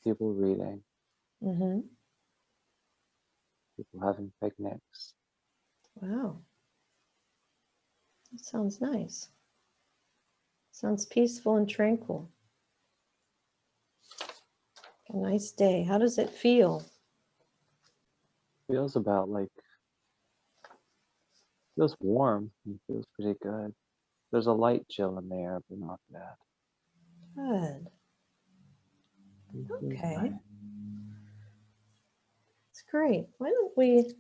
people reading, Mm-hmm. people having picnics. Wow. That sounds nice. Sounds peaceful and tranquil. A nice day. How does it feel? Feels about like, feels warm and feels pretty good. There's a light chill in the air, but not bad. Good. It feels Okay. nice. It's great. Why don't we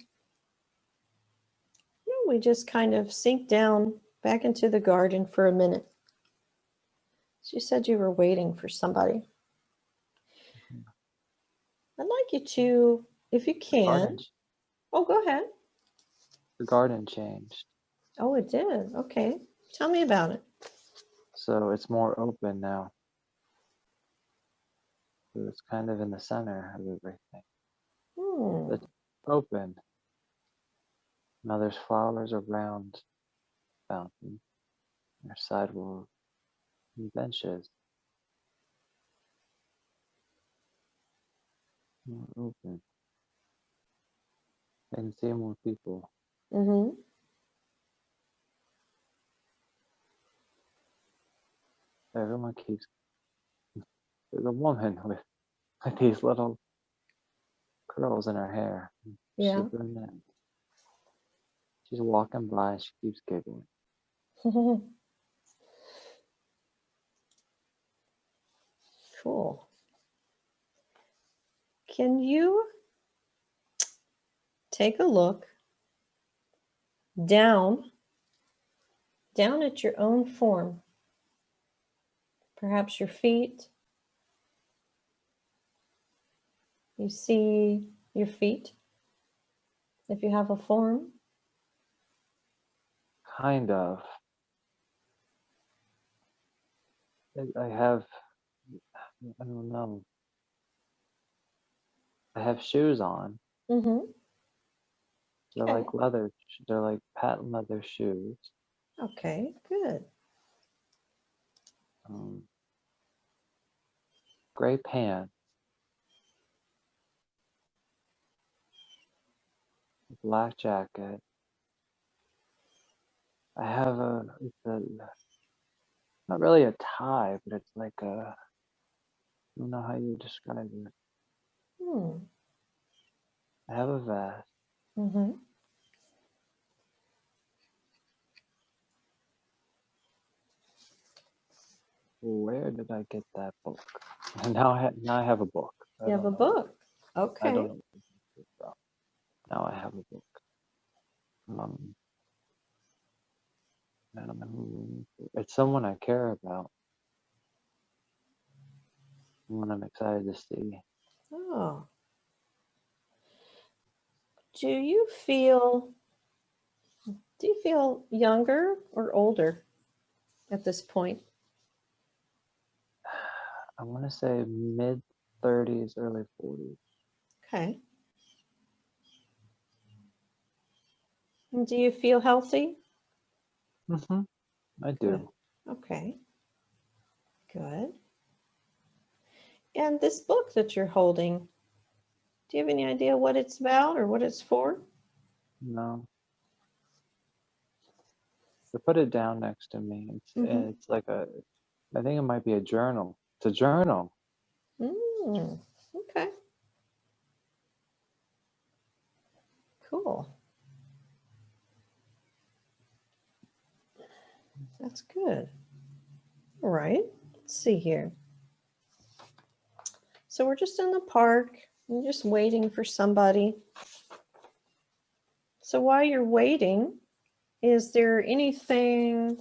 just kind of sink down back into the garden for a minute? So you said you were waiting for somebody. I'd like you to, if you The can. garden, Oh, go ahead. the garden changed, Oh, it did. Okay. Tell me about it. so it's more open now. So it's kind of in the center of everything. Hmm. It's open. Now there's flowers around fountain. There's sidewalk and benches. More open. I can see more people. Mm-hmm. Everyone keeps. There's a woman with these little curls in her hair. She's a Yeah. brunette. She's walking by. She keeps giggling. Cool. Can you take a look down, down at your own form? Perhaps your feet. You see your feet if you have a form. Kind of. I have. I don't know. I have shoes on. Mm-hmm. They're Okay. like leather. They're like patent leather shoes. Okay, good. Um, Gray pants. Black jacket. I have a. It's a. Not really a tie, but it's like a. I don't know how you describe it. Hmm. I have a vest. Mm-hmm. Where did I get that book? Now I have a book. I You have don't a know. book. I Okay. don't know what it's from. Now I have a book. Um, I don't know who. It's someone I care about. Someone I'm excited to see. Oh. Do you feel younger or older at this point? I want to say mid 30s, early 40s. Okay. And do you feel healthy? Mm-hmm. I Good. do. Okay. Good. And this book that you're holding, do you have any idea what it's about or what it's for? No. To put it down next to me. Mm-hmm. It's like a. I think it might be a journal. It's a journal. Mm. Okay. Cool. That's good. All right. Let's see here. So we're just in the park. I'm just waiting for somebody. So while you're waiting, is there anything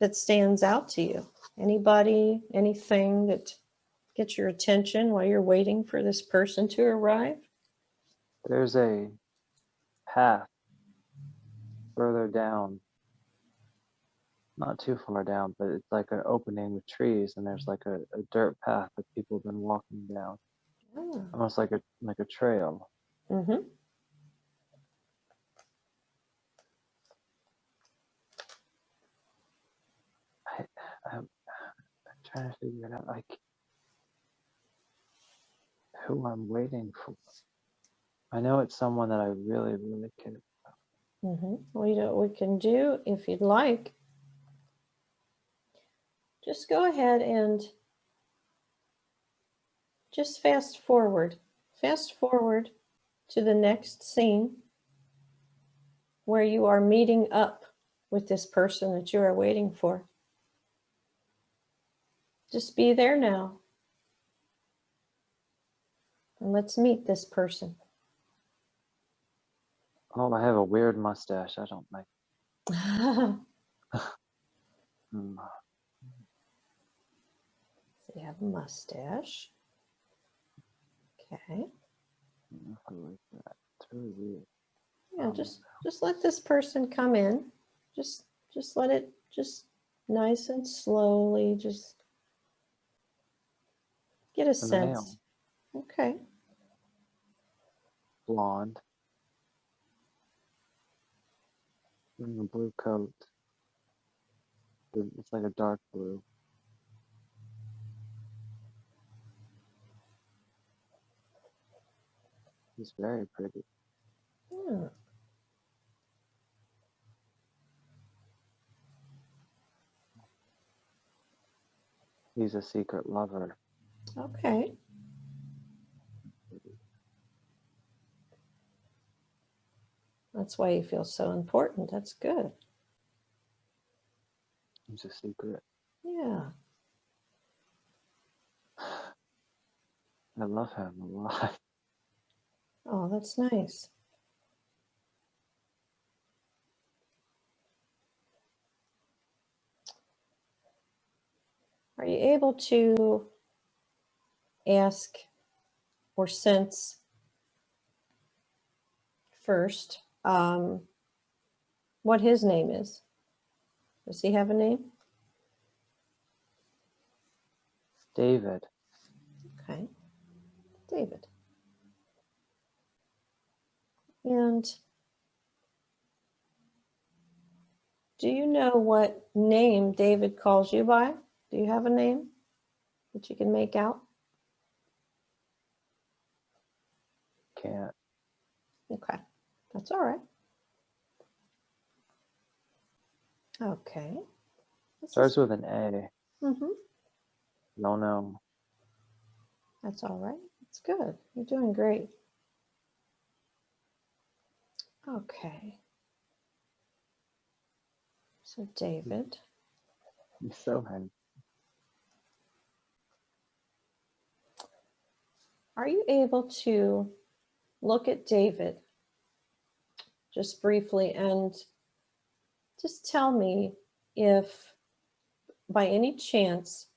that stands out to you? Anybody, anything that gets your attention while you're waiting for this person to arrive? There's a path further down, not too far down, but it's like an opening with trees, and there's like a dirt path that people have been walking down, Ah. almost like a trail. Mm-hmm. I'm trying to figure it out. who I'm waiting for. I know it's someone that I really, really care. What we can do, if you'd like, just go ahead and just fast forward. Fast forward to the next scene where you are meeting up with this person that you are waiting for. Just be there now. And let's meet this person. Oh, I have a weird mustache. I don't like. Hmm. So you have a mustache. Okay. I like that. It's really weird. Yeah, just let this person come in. Just let it just nice and slowly just get a A male, sense. Okay. blonde, in a blue coat. It's like a dark blue. He's very pretty. Yeah. He's a secret lover. Okay. That's why you feel so important. That's good. He's a secret. Yeah. I love him a lot. Oh, that's nice. Are you able to ask or sense first what his name is? Does he have a name? David. Okay. David. And do you know what name David calls you by? Do you have a name that you can make out? Can't. Okay. That's all right. Okay. Starts with an A. Mm-hmm. No, no. That's all right. That's good. You're doing great. Okay. So David. He's so handsome. Are you able to look at David just briefly and just tell me if by any chance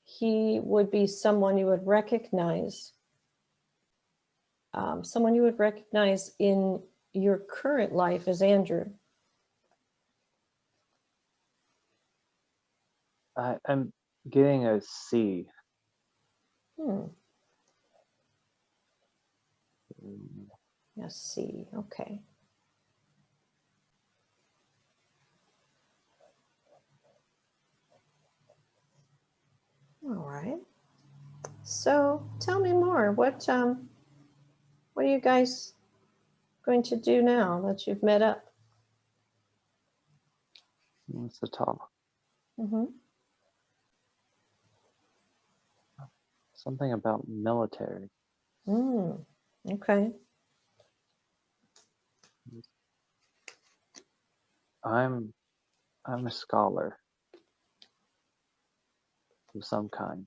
he would be someone you would recognize, someone you would recognize in your current life as Andrew? I'm getting a C. Hmm. Mm, Yes, C. Okay. All right. So tell me more. What are you guys going to do now that you've met up? What's the talk? Mm-hmm. Something about military. Okay. I'm a scholar of some kind.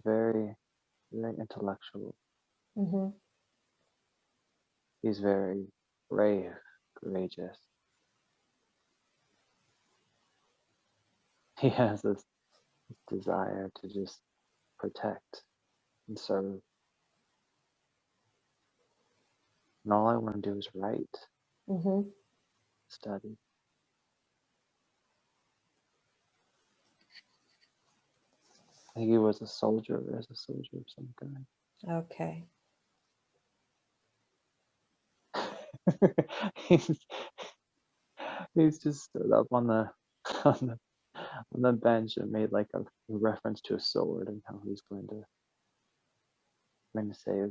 Very, very intellectual. Mm-hmm. He's very brave, courageous. He has this desire to just protect and serve. And all I want to do is write, Mm-hmm. study. I think he was a soldier, as a soldier of some kind. Okay. he's, he's just stood up on the on on the bench and made like a reference to a sword and how he's going to save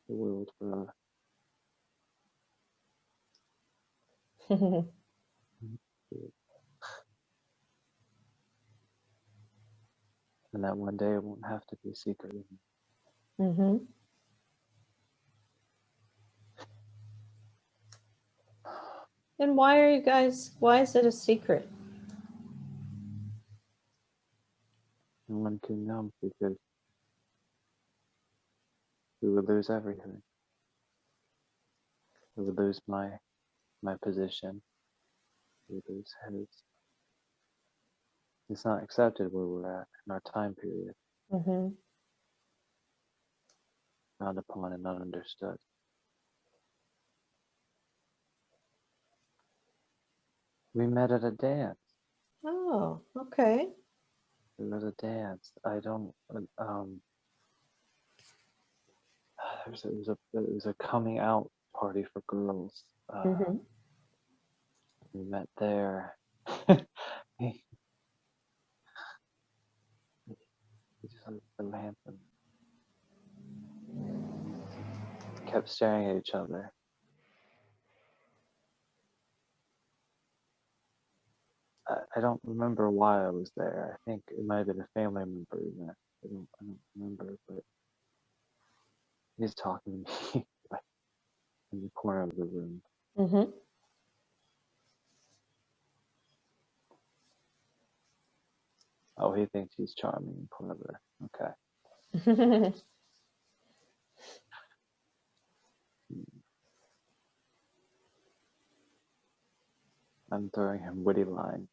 the world for and that one day it won't have to be secret. Mm-hmm. And why is it a secret? No one can know because we would lose everything. We would lose my position. We would lose his. It's not accepted where we're at in our time period, Mm-hmm. frowned upon and not understood. We met at a dance. Oh, okay. It was a dance. I don't. It was a coming out party for girls. Mm-hmm. We met there. he just lit the lamp and kept staring at each other. I don't remember why I was there. I think it might have been a family member event. I don't remember, but he's talking to me like in the corner of the room. Mm-hmm. Oh, he thinks he's charming and clever. Okay. I'm throwing him witty lines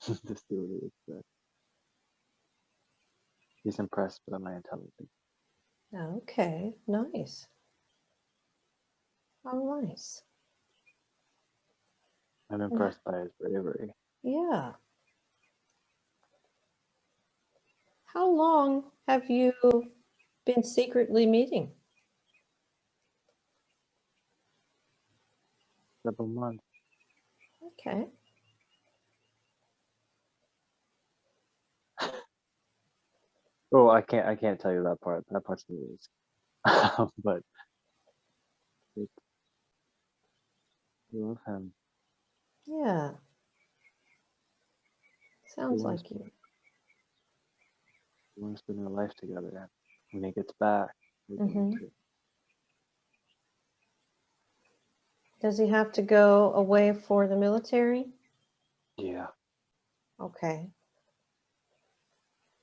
to see what he would say. He's impressed by my intelligence. Okay, nice. Oh, nice. I'm impressed by his bravery. Yeah. How long have you been secretly meeting? Several months. Okay. Oh, I can't tell you that part. That part's the news. But I love him. Yeah. We Sounds want to like spend, you. we want to spend our life together. When he gets back, we're going Mm-hmm. to. Does he have to go away for the military? Yeah. Okay.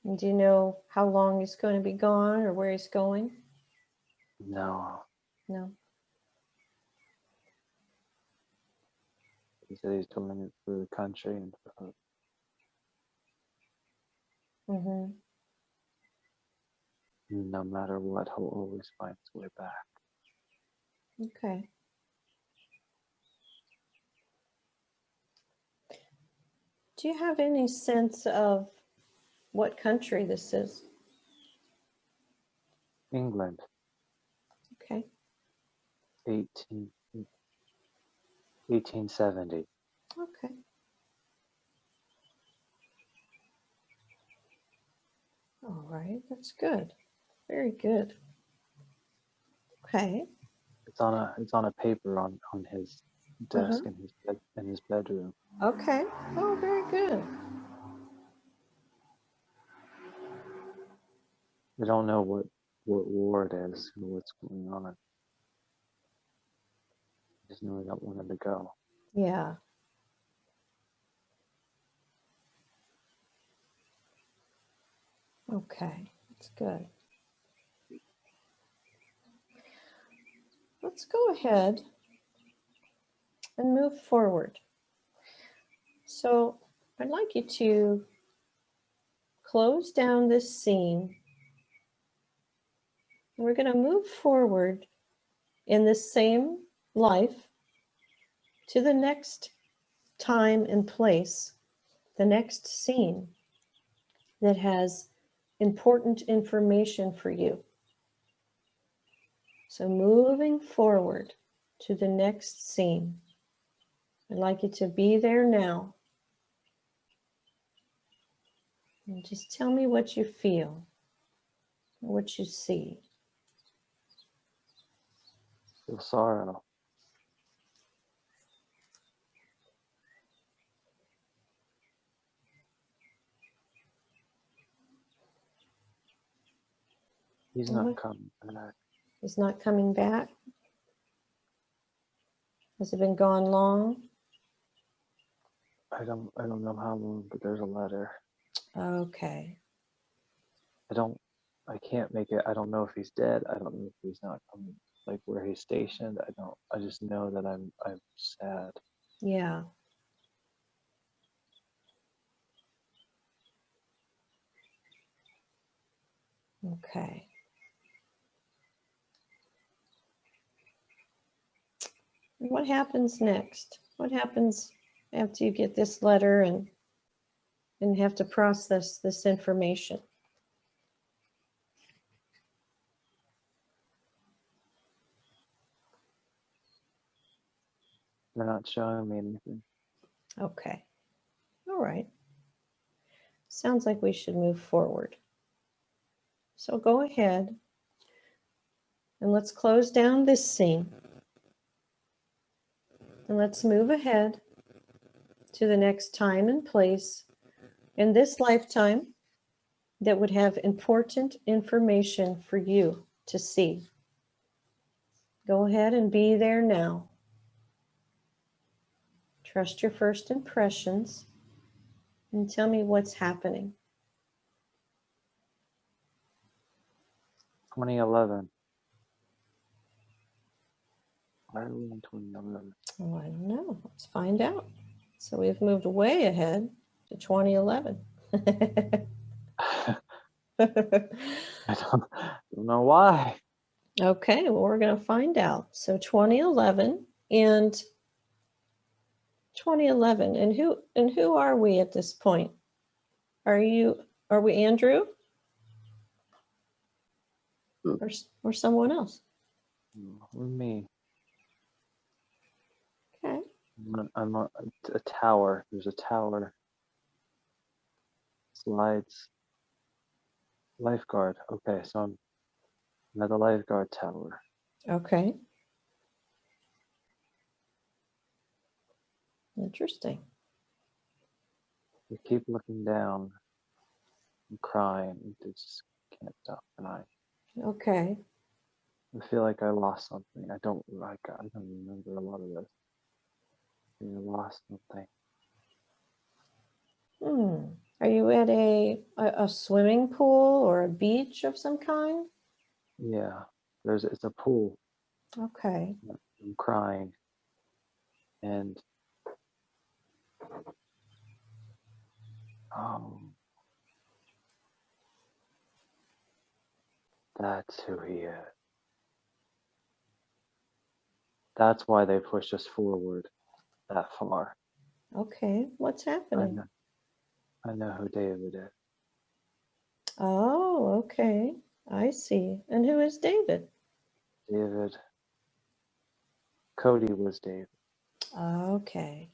And do you know how long he's going to be gone or where he's going? No. No. He said he's doing it for the country and for her. Mm-hmm. No matter what, he'll always find his way back. Okay. Do you have any sense of what country this is? England, Okay. 1870. Okay. All right. That's good. Very good. Okay. It's on a paper on his Uh-huh. desk in his bedroom. Okay. Oh, very good. I don't know what war it is or what's going on. I just know I don't want him to go. Yeah. Okay. That's good. Let's go ahead and move forward. So I'd like you to close down this scene. We're going to move forward in the same life to the next time and place, the next scene that has important information for you. So moving forward to the next scene. I'd like you to be there now. And just tell me what you feel, what you see. Feel sorrow. He's And not what coming back. is not coming back? Has it been gone long? I don't know how long, but there's a letter. Okay. I can't make it. I don't know if he's dead. I don't know if he's not coming, like where he's stationed. I just know that I'm sad. Yeah. Okay. And what happens next? What happens after you get this letter and have to process this information? They're not showing me anything. Okay. All right. Sounds like we should move forward. So go ahead and let's close down this scene. And let's move ahead to the next time and place in this lifetime that would have important information for you to see. Go ahead and be there now. Trust your first impressions and tell me what's happening. 2011. Why are we in 2011? Oh, I don't know. Let's find out. So we've moved way ahead to 2011. I don't know why. Okay, well, we're going to find out. So 2011 and 2011, and who are we at this point? Are we Andrew? Or someone else? Me. Okay. I'm on a tower. There's a tower. Slides. Lifeguard. Okay, so I'm at the lifeguard tower. Okay. Interesting. I keep looking down and crying. I just can't stop crying. Okay. I feel like I lost something. I don't remember a lot of this. I lost something. Are you at a swimming pool or a beach of some kind? Yeah. It's a pool. Okay. I'm crying. And that's who he is. That's why they pushed us forward that far. Okay. What's I happening? know, I know who David is. Oh, okay. I see. And who is David? David. Cody was David. Okay.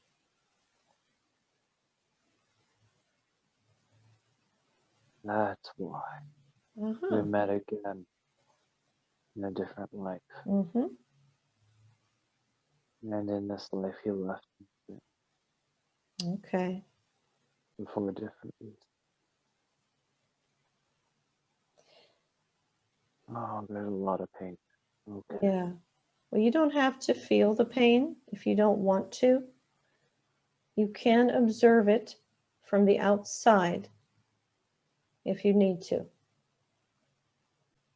That's why. Uh-huh. We met again in a different life. Mm-hmm. And in this life, he left me Okay. for different reasons. Oh, there's a lot of pain. Okay. Yeah. Well, you don't have to feel the pain if you don't want to. You can observe it from the outside if you need to.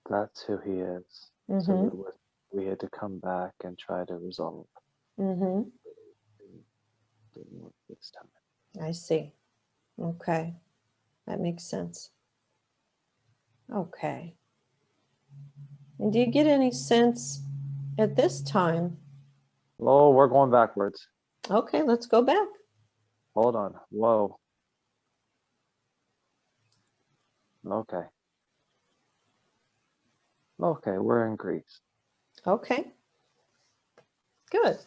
That's who he is. So Mm-hmm. we had to come back and try to resolve. Mm-hmm. Didn't work this time. I see. Okay. That makes sense. Okay. And do you get any sense at this time? Oh, we're going backwards. Okay, let's go back. Hold on. Whoa. Okay. Okay, we're in Greece. Okay. Good.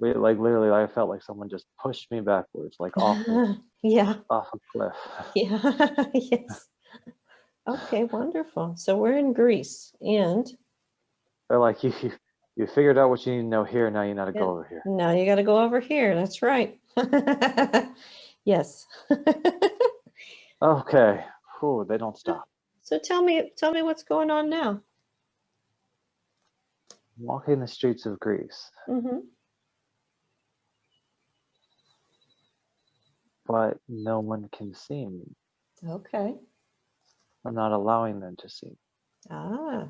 like literally, I felt like someone just pushed me backwards, like Yeah, off a cliff. yeah, yes. Okay, wonderful. So we're in Greece, and They're like, you figured out what you need to know here. Now you know to yeah, go over here. now you got to go over here. That's right. Yes. Okay. Whew, they don't stop. So tell me what's going on now. Walking the streets of Greece, Mm-hmm. but no one can see me. Okay. I'm not allowing them to see me. Ah,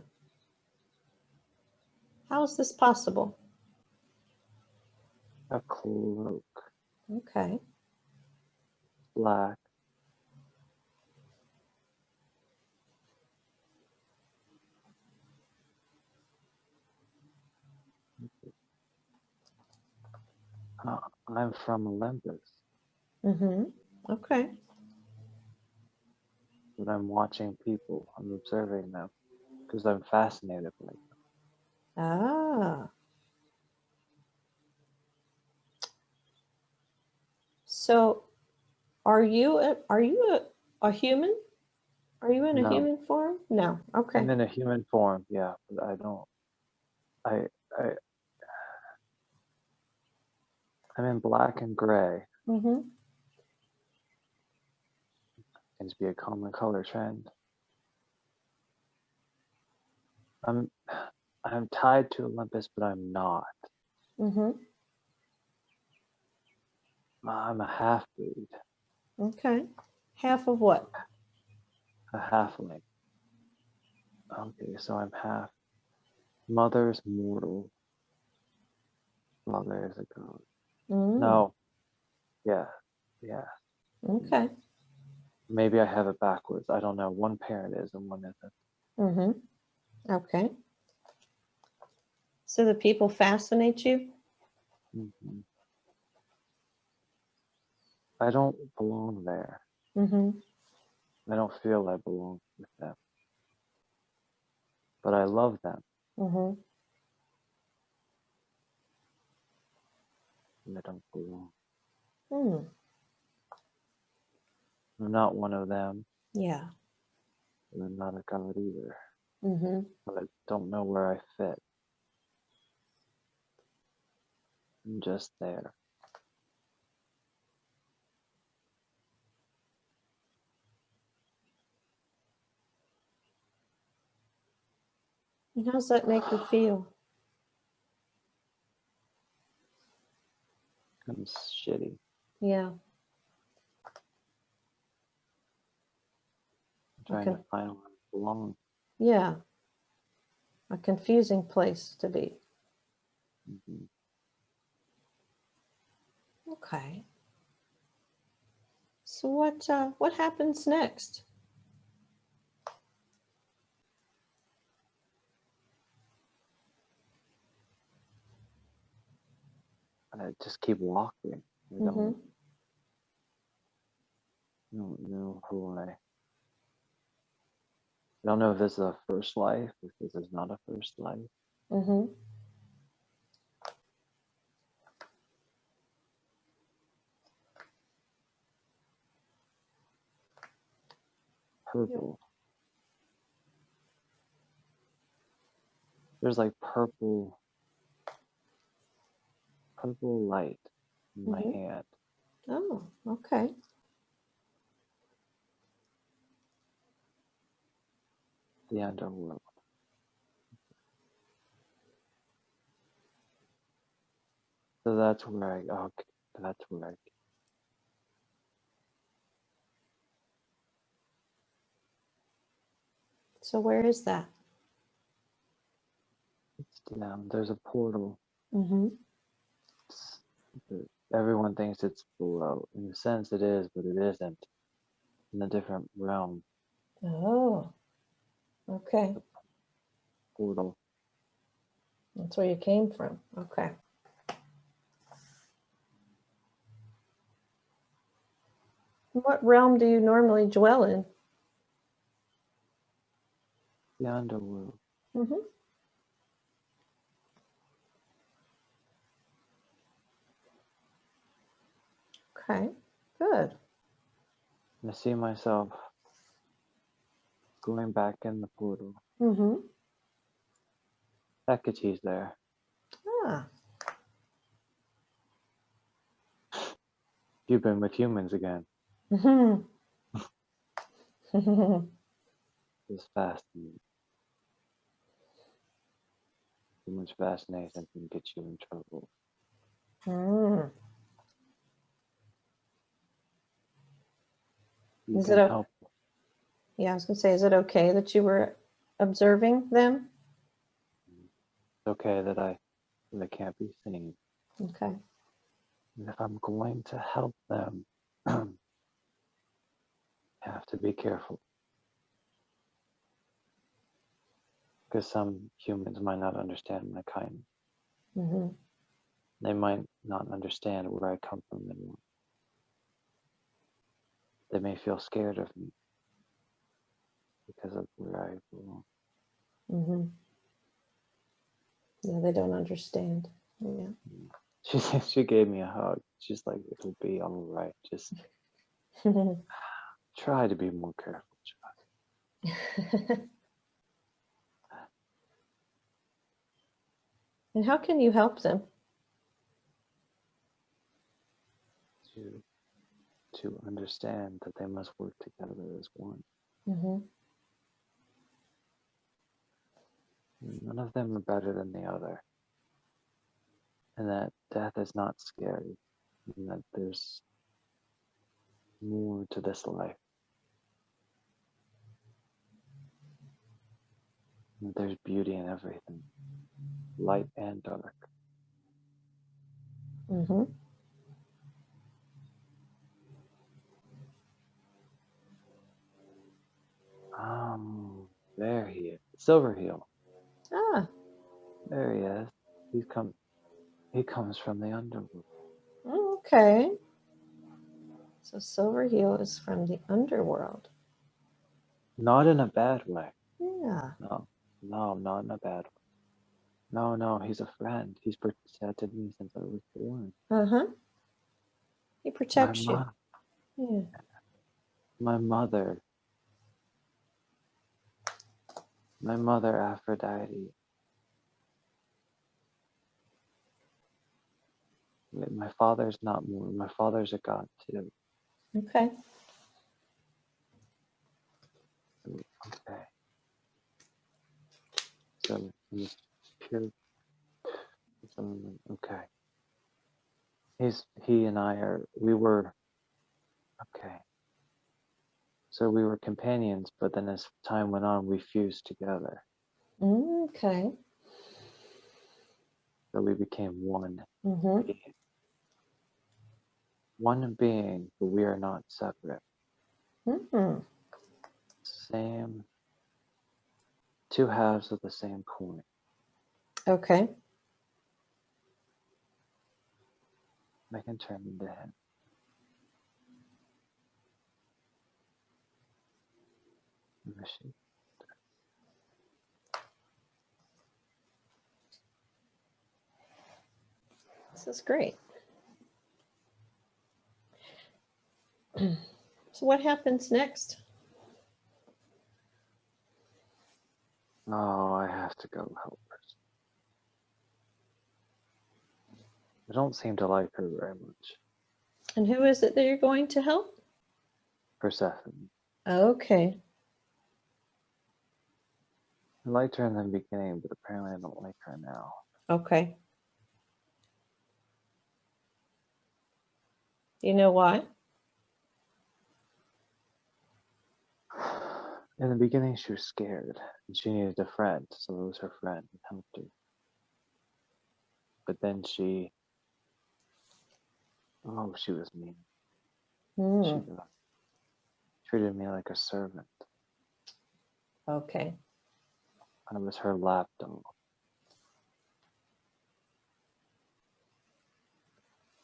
how is this possible? A cloak, Okay. black. Uh, I'm from Olympus, Mm-hmm. Okay. but I'm watching people. I'm observing them because I'm fascinated by them. Ah. So are you a human? Are you in a No, human form? No. Okay. I'm in a human form, yeah, but I don't. I, I, I'm in black and gray. Mm-hmm. Seems to be a common color trend. I'm, I'm tied to Olympus, but I'm not. Mm-hmm. I'm a half breed, Okay. Half of what? a halfling. Okay, so I'm half. Mother's mortal, father is a god. Mm. No, yeah, yeah. Okay. Maybe I have it backwards. I don't know. One parent is and one isn't. Mm-hmm. Okay. So the people fascinate you? Hmm. I don't belong there. Mm-hmm. I don't feel I belong with them, but I love them. Mm-hmm. And I don't belong. Mm. I'm not one of them, Yeah. and I'm not a god either. Mm-hmm. But I don't know where I fit. I'm just there. And how's that make you feel? I'm shitty. Yeah. I'm trying Okay. to find where I belong. Yeah. A confusing place to be. Hmm. Okay. So what happens next? I just keep walking. I Mm-hmm. don't know who I don't know if this is a first life, if this is not a first life. Mm-hmm. Purple. There's like purple light in my Mm-hmm. hand. Oh, okay. The underworld. So that's where I okay, that's where I So where is that? it's down. There's a portal. Mm-hmm. It's, everyone thinks it's below. In a sense it is, but it isn't. In a different realm. Oh, okay. Portal. That's where you came from. Okay. What realm do you normally dwell in? The underworld. Mm-hmm. Okay. Good. I see myself going back in the portal. Mm-hmm. Hecate's there. Ah. You've been with humans again. Mm-hmm. It's fascinating. Too much fascination can get you in trouble. Mm. You Is can it help. Yeah, I was gonna say, is it okay that you were observing them? It's okay that I can't be seen. Okay. And if I'm going to help them, I have to be careful. Because some humans might not understand my kindness. Mm-hmm. They might not understand where I come from anymore. They may feel scared of me because of where I belong. Mm-hmm. Yeah, they don't understand. Yeah. She gave me a hug. She's like, it'll be all right. Just try to be more careful. And how can you help them? To understand that they must work together as one. Mm-hmm. None of them are better than the other. And that death is not scary. And that there's more to this life. And there's beauty in everything, light and dark. Mm-hmm. There he is. Silverheel. Ah, There he is. He comes from the underworld. okay. So Silverheel is from the underworld. Not in a bad way. Yeah. No, not in a bad way. No, he's a friend. He's protected me since I was born. Uh-huh. He My protects you. mom, Yeah. my mother Aphrodite. My father's not more. My father's a god too. Okay. Okay. So he's pure. Okay. He and I are. We were okay. So we were companions, but then as time went on, we fused together. Okay. So we became one Mm-hmm. being. One being, but we are not separate. Mm-hmm. Same, two halves of the same coin. Okay. I can turn into him. Let me see. This is great. So what happens next? Oh, I have to go help her. I don't seem to like her very much. And who is it that you're going to help? Persephone. Okay. I liked her in the beginning, but apparently I don't like her now. Okay. Do you know why? In the beginning, she was scared, and she needed a friend, so it was her friend that helped her. But then she was mean. She Hmm. treated me like a servant. Okay. I was her lapdog.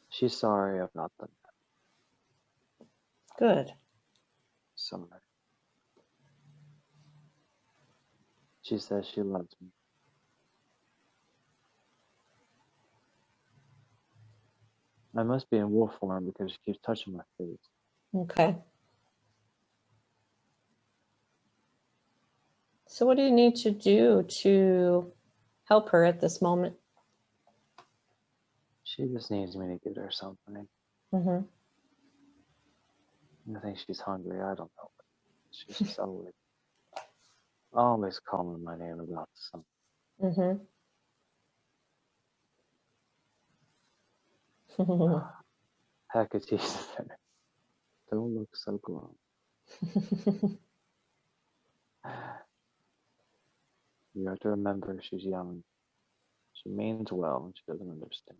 She's sorry about them. Good. Sorry. She says she loves me. I must be in wolf form because she keeps touching my face. Okay. So what do you need to do to help her at this moment? She just needs me to get her something. Mm-hmm. I think she's hungry. I don't know. She's just always calling my name about something. Mm-hmm. Heck, it's easy. Don't look so glum. You have to remember she's young. She means well and she doesn't understand.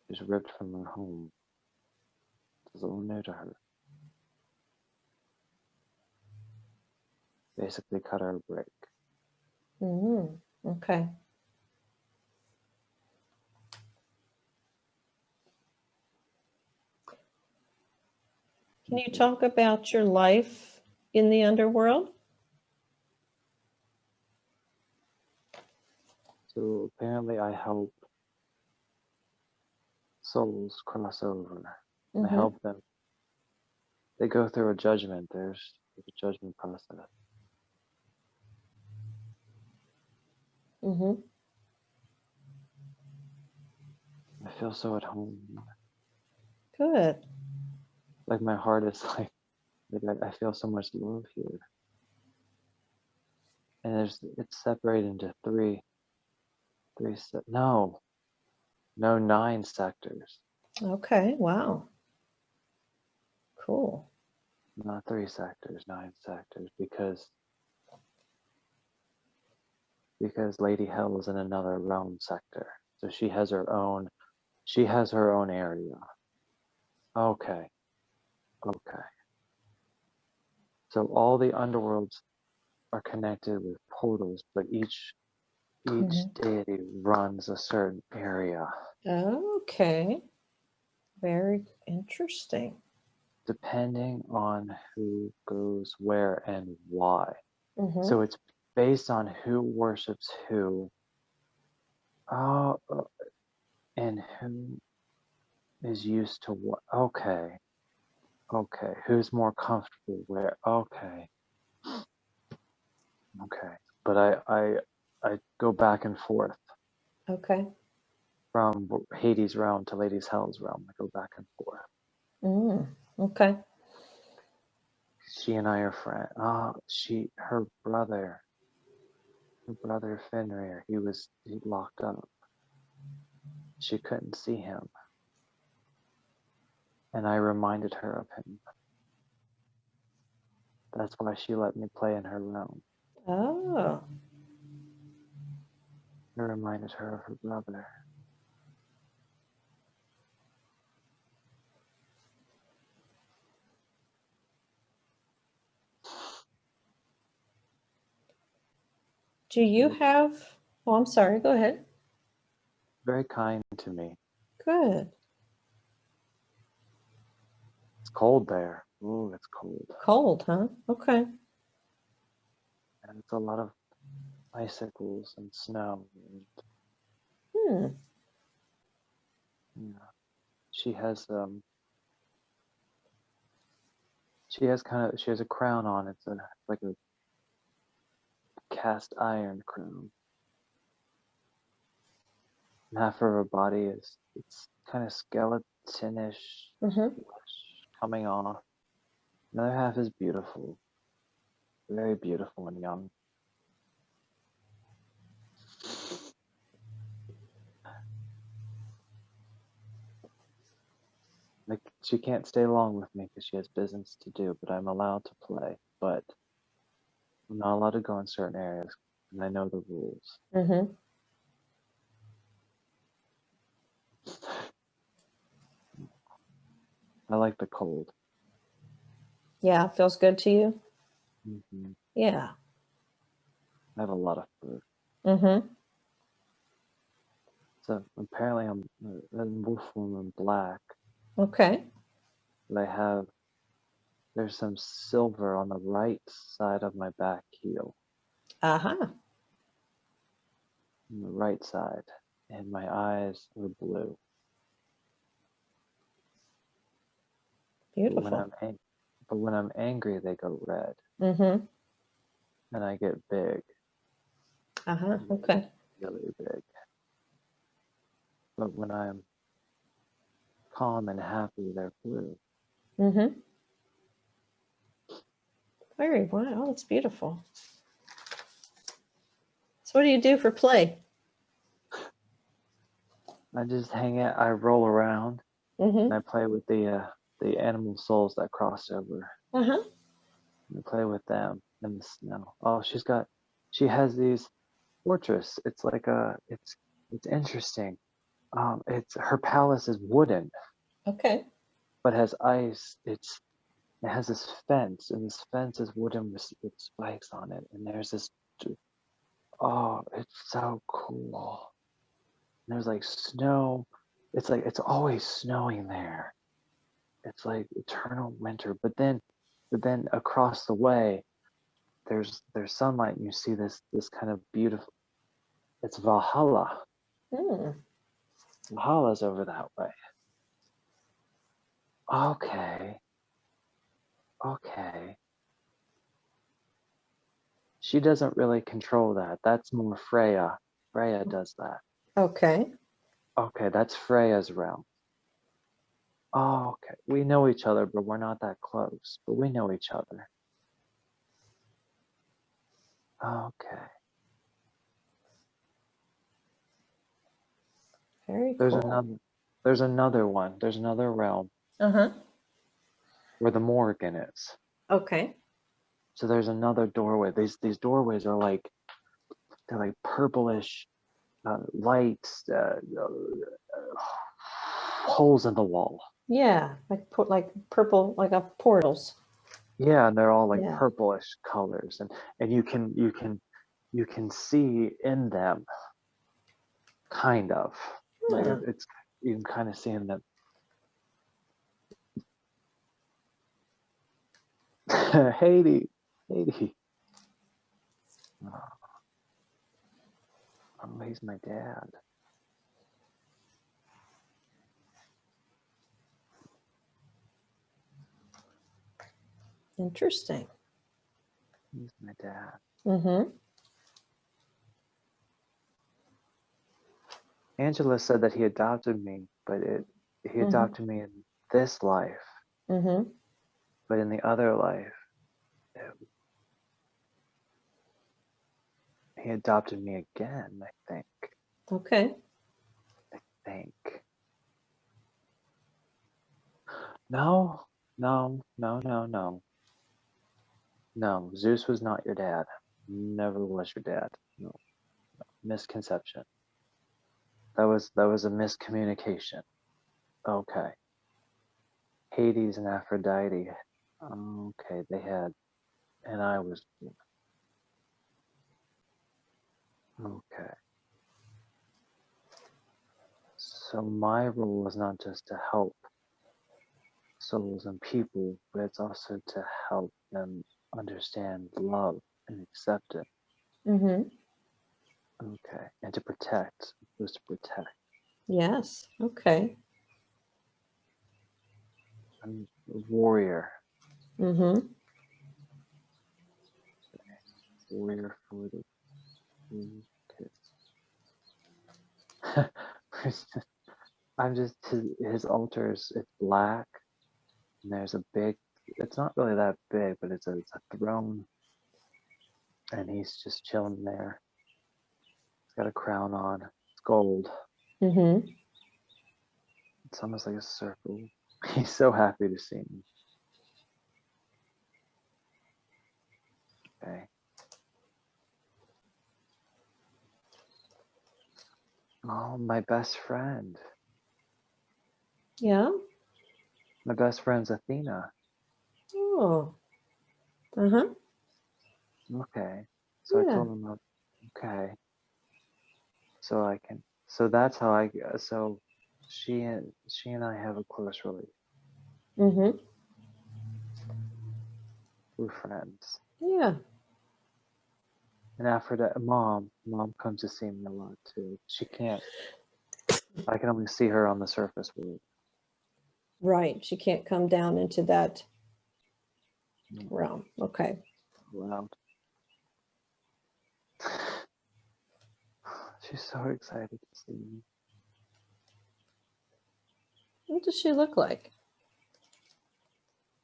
She's ripped from her home. It's all new to her. Basically cut her a break. Mm-hmm. Okay. Can you talk about your life in the underworld? So apparently I help souls cross over. I Mm-hmm. help them. They go through a judgment. There's a judgment process. Mm-hmm. I feel so at home. Good. Like my heart is like I feel so much love here. And it's separated into no, 9 sectors. Okay. Wow. Cool. Not 3 sectors, 9 sectors, because Lady Hell is in another realm sector. So she has her own area. Okay. Okay. So all the underworlds are connected with portals, but each Mm-hmm. deity runs a certain area. Okay. Very interesting. Depending on who goes where and why. Mm-hmm. So it's based on who worships who, uh, and who is used to what. Okay, okay. Who's more comfortable where? Okay, okay. But I go back and forth Okay. from Hades' realm to Lady's Hell's realm. I go back and forth. Mm. Okay. She and I are friends. Her brother Fenrir, he locked up. She couldn't see him, and I reminded her of him. That's why she let me play in her realm. Oh. I reminded her of her brother. Do you have? Oh, I'm sorry. Go ahead. Very kind to me. Good. It's cold there. Ooh, it's cold. Cold, huh? Okay. And it's a lot of icicles and snow. And, Hmm. yeah. She has a crown on. It's like a cast iron crown. And half of her body it's kind of skeletonish Mm-hmm. coming off. Another half is beautiful. Very beautiful and young. Like she can't stay long with me because she has business to do, but I'm allowed to play. But I'm not allowed to go in certain areas, and I know the rules. Mm-hmm. I like the cold. Yeah, feels good to you. Hmm. Yeah. I have a lot of fur. Mm-hmm. So apparently I'm in wolf form in black, Okay. but there's some silver on the right side of my back heel, Uh-huh. on the right side, and my eyes are blue. But when Beautiful. I'm but when I'm angry, they go red, Mm-hmm. and I get big, Uh-huh. Okay. really big. But when I'm calm and happy, they're blue. Mm-hmm. Very wow, that's beautiful. So what do you do for play? I just hang out. I roll around, and Mm-hmm. I play with the animal souls that crossed over. Uh-huh. And I play with them in the snow. Oh, she has these fortress. It's like it's interesting. It's her palace is wooden, Okay. but has ice. It has this fence, and this fence is wooden with spikes on it. And there's this. Oh, it's so cool. And there's like snow. It's like it's always snowing there. It's like eternal winter. But then across the way, there's sunlight, and you see this kind of beautiful. It's Valhalla. Mm. Valhalla's over that way. Okay, okay. She doesn't really control that. That's more Freya. Freya does that. Okay. Okay, that's Freya's realm. Oh, okay. We know each other, but we're not that close. But we know each other. Okay. Very There's cool. another. There's another one. There's another realm Uh-huh. where the Morrigan is. Okay. So there's another doorway. These doorways are like they're like purplish lights, holes in the wall. Yeah. Like purple, like a portals. Yeah, and they're all like Yeah. purplish colors, and you can see in them, kind of. Like Hmm. it's you can kind of see in them. Haiti, Haiti. Oh, he's my dad. Interesting. He's my dad. Mm-hmm. Angela said that he adopted me, but he Mm-hmm. adopted me in this life, Mm-hmm. but in the other life, he adopted me again. I think. Okay. I think. No, no, no, no, no, no. Zeus was not your dad. Never was your dad. No, misconception. That was a miscommunication. Okay. Hades and Aphrodite. Okay, they had, and I was. Okay. So my role was not just to help souls and people, but it's also to help them understand love and accept it. Mm-hmm. Okay. And to protect. I'm supposed to protect. Yes. Okay. I'm a warrior. Mm-hmm. Warrior for the kids. I'm just his altar is it's black and there's a big it's not really that big, but it's a throne and he's just chilling there. He's got a crown on. It's gold. Mm-hmm. It's almost like a circle. He's so happy to see me. Okay. Oh, my best friend. Yeah. My best friend's Athena. Oh. Uh-huh. Okay. So I Yeah. told him, okay. So I can. So that's how I. So she and I have a close relationship. Mm-hmm. We're friends. Yeah. And after that, mom comes to see me a lot too. She can't. I can only see her on the surface world. Right. She can't come down into that Mm, realm. Okay. loud. She's so excited to see me. What does she look like?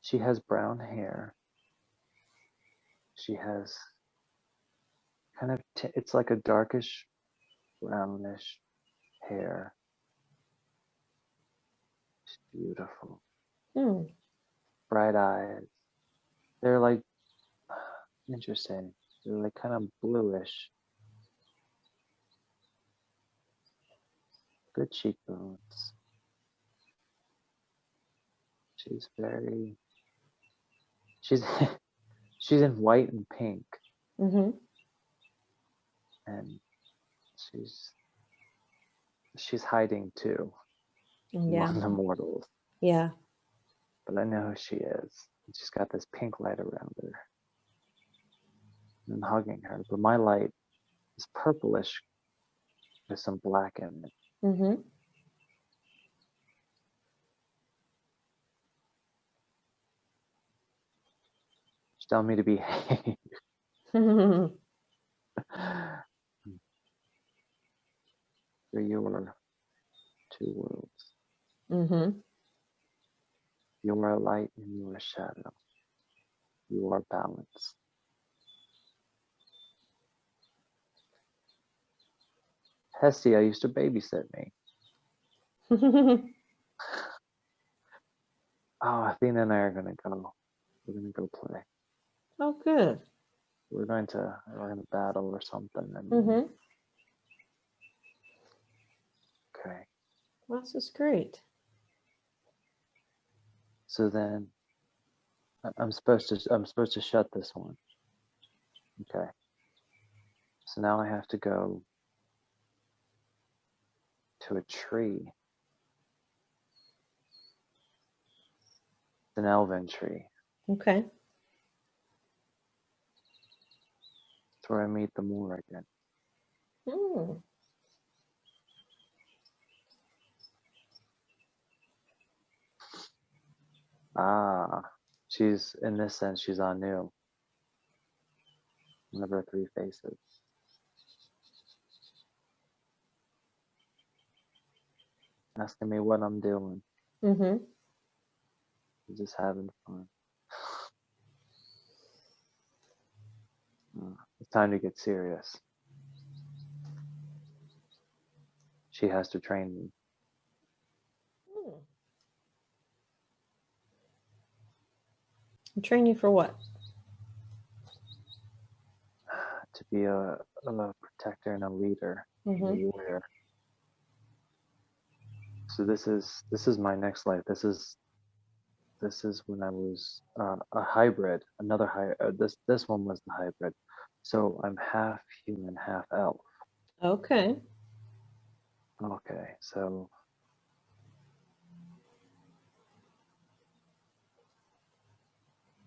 She has brown hair. She has kind of, it's like a darkish brownish hair. She's beautiful. Hmm. Bright eyes. They're like, interesting. They're like kind of bluish. Good cheekbones. She's very, she's, she's in white and pink. Mm-hmm. And she's hiding too Yeah. among the mortals. Yeah. But I know who she is. She's got this pink light around her. And I'm hugging her. But my light is purplish with some black in it. Mm-hmm. She's telling me to behave. For your two worlds. Mm-hmm. You are light and you are shadow. You are balance. Hestia used to babysit me. Oh, Athena and I are gonna go. We're gonna go play. Oh, good. We're gonna battle or something. And Mm-hmm. okay. Well, this is great. So then I'm supposed to shut this one. Okay. So now I have to go to a tree. It's an elven tree. Okay. It's where I meet the Morrigan. Mm. Ah, she's in this sense she's Anu. One of her three faces. Asking me what I'm doing. Mm-hmm. Just having fun. It's time to get serious. She has to train me Train you for what? to be a protector and a leader and a Mm-hmm. warrior. So this is my next life. This is when I was a hybrid. Another this one was the hybrid. So I'm half human, half elf. Okay. Okay, so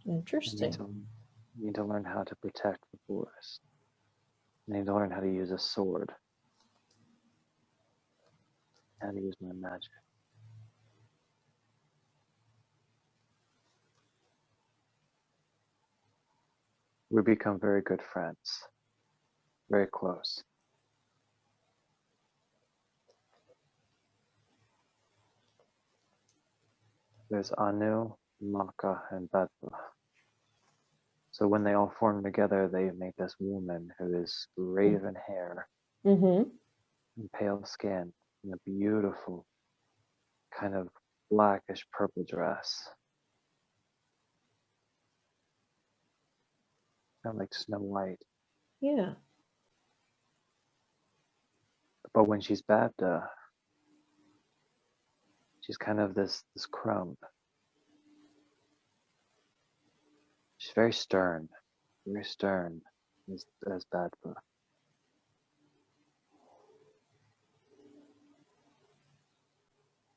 I Interesting. need to learn how to protect the forest. I need to learn how to use a sword. How to use my magic. We become very good friends. Very close. There's Anu, Maka, and Betha. So when they all form together, they make this woman who is raven hair Mm-hmm. and pale skin and a beautiful kind of blackish purple dress. Kind of like Snow White. Yeah. But when she's Bapta, she's kind of this crone. She's very stern as Bapta.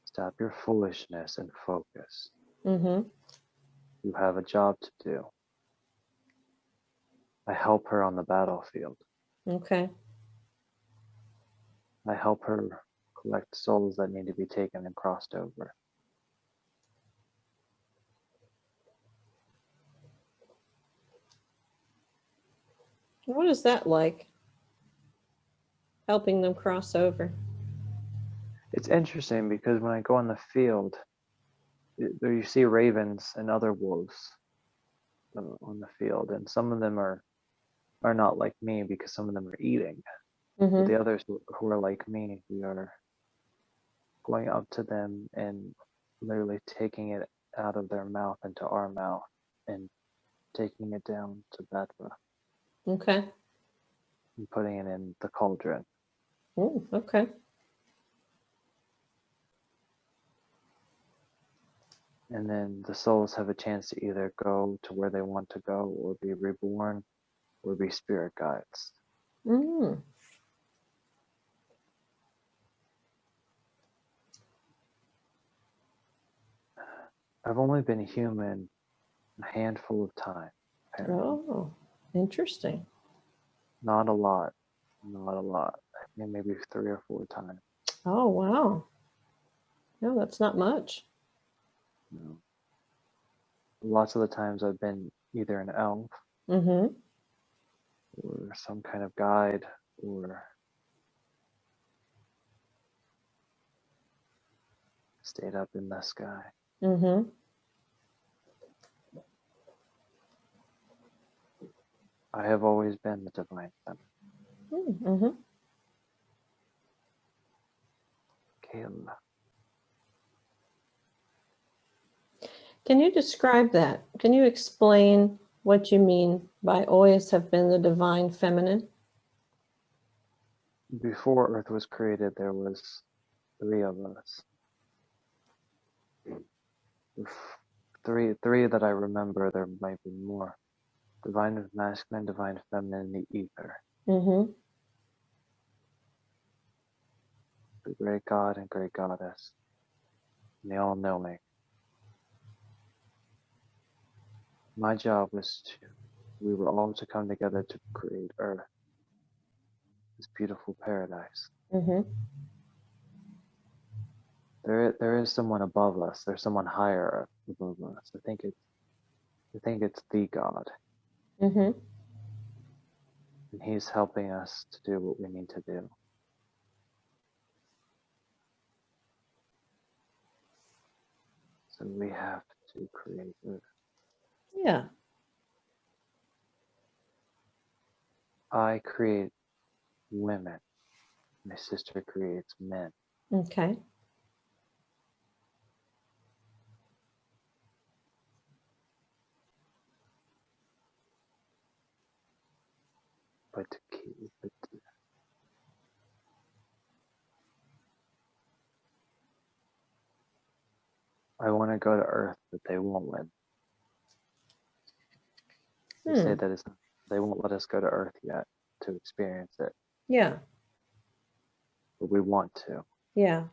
Stop your foolishness and focus. Mm-hmm. You have a job to do. I help her on the battlefield. Okay. I help her collect souls that need to be taken and crossed over. What is that like? Helping them cross over. It's interesting because when I go on the field, there you see ravens and other wolves on the field, and some of them are not like me because some of them are eating. But Mm-hmm. the others who are like me, we are going up to them and literally taking it out of their mouth into our mouth and taking it down to Betra Okay. and putting it in the cauldron. Oh, okay. And then the souls have a chance to either go to where they want to go or be reborn or be spirit guides. Mm. I've only been human a handful of times, apparently. Oh, interesting. Not a lot. Not a lot. I think maybe 3 or 4 times. Oh, wow. No, that's not much. You know. Lots of the times I've been either an elf Mm-hmm. or some kind of guide or stayed up in the sky. Mm-hmm. I have always been the divine feminine. Mm-hmm. Kayla. Can you describe that? Can you explain what you mean by always have been the divine feminine? Before Earth was created, there was 3 of us. Three that I remember. There might be more. Divine masculine, divine feminine, the ether. Mm-hmm. The great god and great goddess. And the all-knowing. My job was we were all to come together to create Earth, this beautiful paradise. Mm-hmm. There is someone above us. There's someone higher above us. I think it's the God, Mm-hmm. and He's helping us to do what we need to do. So we have to create Earth. Yeah. I create women. My sister creates men. Okay. But I want to go to Earth, but they won't let me. They say Hmm. that they won't let us go to Earth yet to experience it, Yeah. but we want to. Yeah.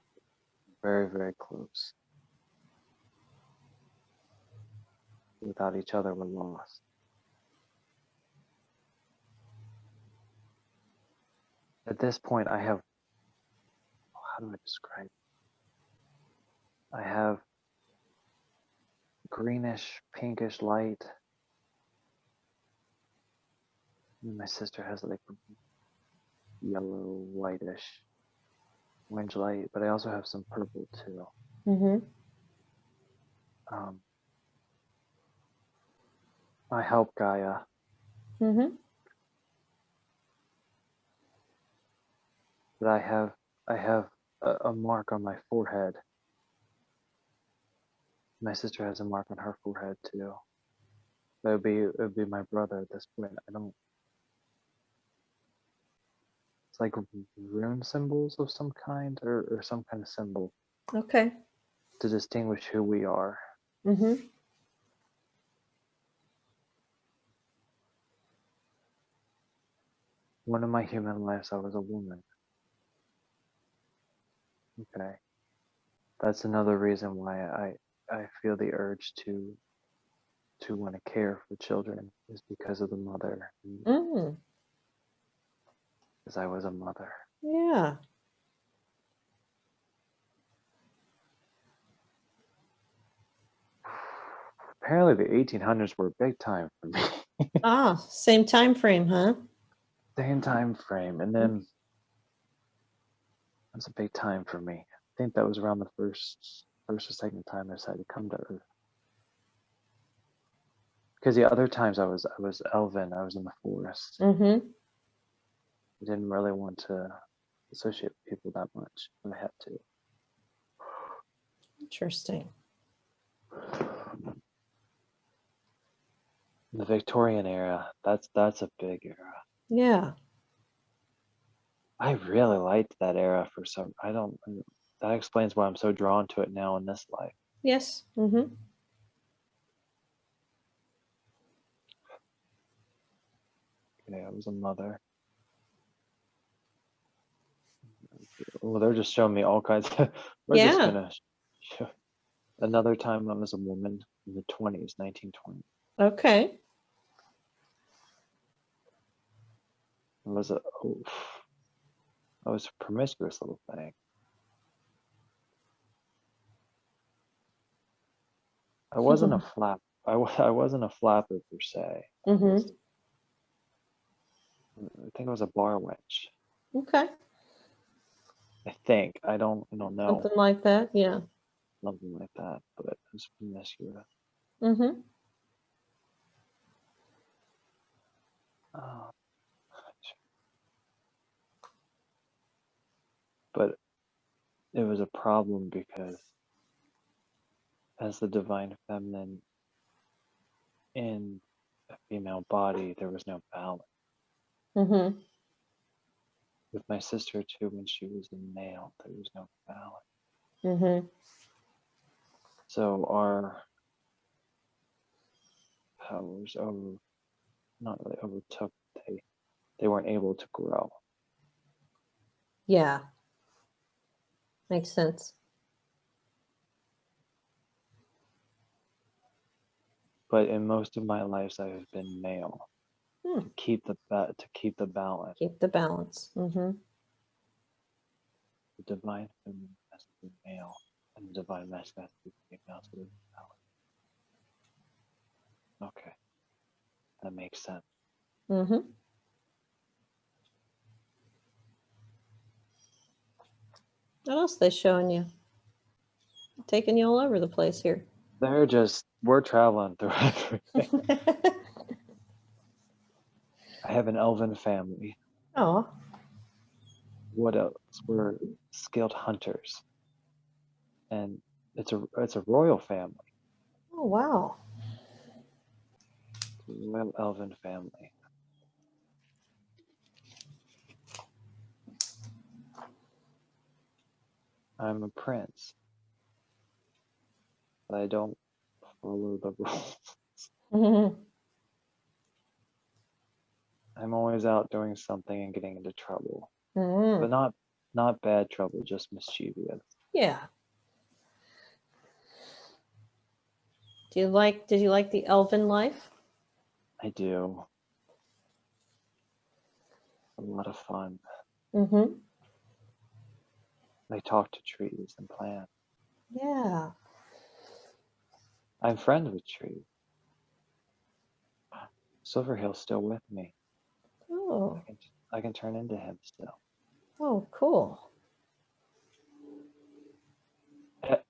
Very, very close. Without each other, we're lost. At this point, I have, how do I describe it? I have greenish, pinkish light. And my sister has like yellow, whitish, orange light, but I also have some purple too. Mm-hmm. Um, I help Gaia. Mm-hmm. But I have a mark on my forehead. My sister has a mark on her forehead too. It would be my brother at this point. I don't. It's like rune symbols of some kind, or some kind of symbol Okay. to distinguish who we are. Mm-hmm. One of my human lives, I was a woman. Okay, that's another reason why I feel the urge to want to care for children is because of the mother, Mm. because I was a mother. Yeah. Apparently, the 1800s were a big time for me. Ah, same time frame, huh? Same time frame, and then that's a big time for me. I think that was around the first or second time I decided to come to Earth. Because the other times I was elven, I was in the forest. Mm-hmm. I didn't really want to associate with people that much, but I had to. Interesting. The Victorian era, that's a big era. Yeah. I really liked that era for some. I don't. That explains why I'm so drawn to it now in this life. Yes. Mm-hmm. Okay, I was a mother. Well, they're just showing me all kinds of. We're just Yeah. gonna. Show. Another time I was a woman in the 20s, 1920s. Okay. I was a. I was a promiscuous little thing. I wasn't a flap. I wasn't a flapper per se. Mm-hmm. I think I was a bar wench. Okay. I think. I don't know. Something like that. Yeah. Something like that. But it was promiscuous. Mm-hmm. Oh. But it was a problem because as the divine feminine in a female body, there was no balance. Mm-hmm. With my sister too, when she was a male, there was no balance. Mm-hmm. So our powers not really overtook. They weren't able to grow. Yeah. Makes sense. But in most of my lives, I have been male Hmm. to keep the balance. Keep the balance. Mm-hmm. The divine feminine has to be male, and the divine masculine has to be female. So there's balance. Okay, that makes sense. Mm-hmm. What else they showing you? Taking you all over the place here. We're traveling through everything. I have an elven family. Oh. What else? We're skilled hunters, and it's a royal family. Oh wow. It's a royal elven family. I'm a prince, but I don't follow the rules. Mm-hmm. I'm always out doing something and getting into trouble, but Mm-hmm. not bad trouble, just mischievous. Yeah. Did you like the elven life? I do. A lot of fun. Mm-hmm. I talk to trees and plants. Yeah. I'm friends with trees. Silverhill's still with me. Oh. I can turn into him still. Oh, cool.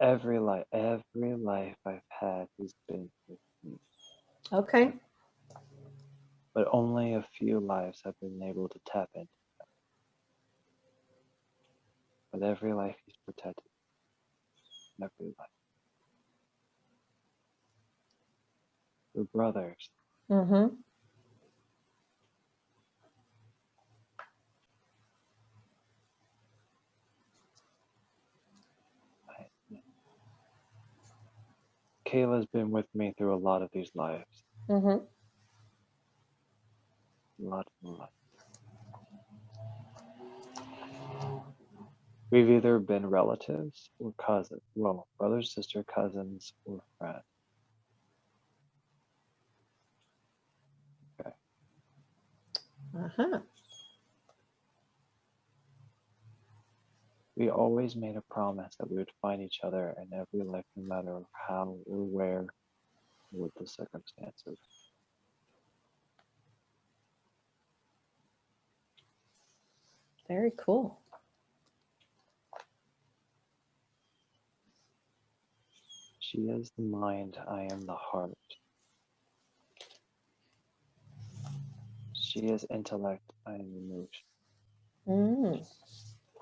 Every life I've had has been with me, Okay. but only a few lives have been able to tap into. But every life he's protected. Every life. We're brothers. Mm-hmm. Kayla's been with me through a lot of these lives. Mm-hmm. A lot of lives. We've either been relatives or cousins. Well, brother, sister, cousins, or friends. Okay. Uh-huh. We always made a promise that we would find each other in every life, no matter how or where or what the circumstances. Very cool. She is the mind, I am the heart. She is intellect, I am emotion. Mm.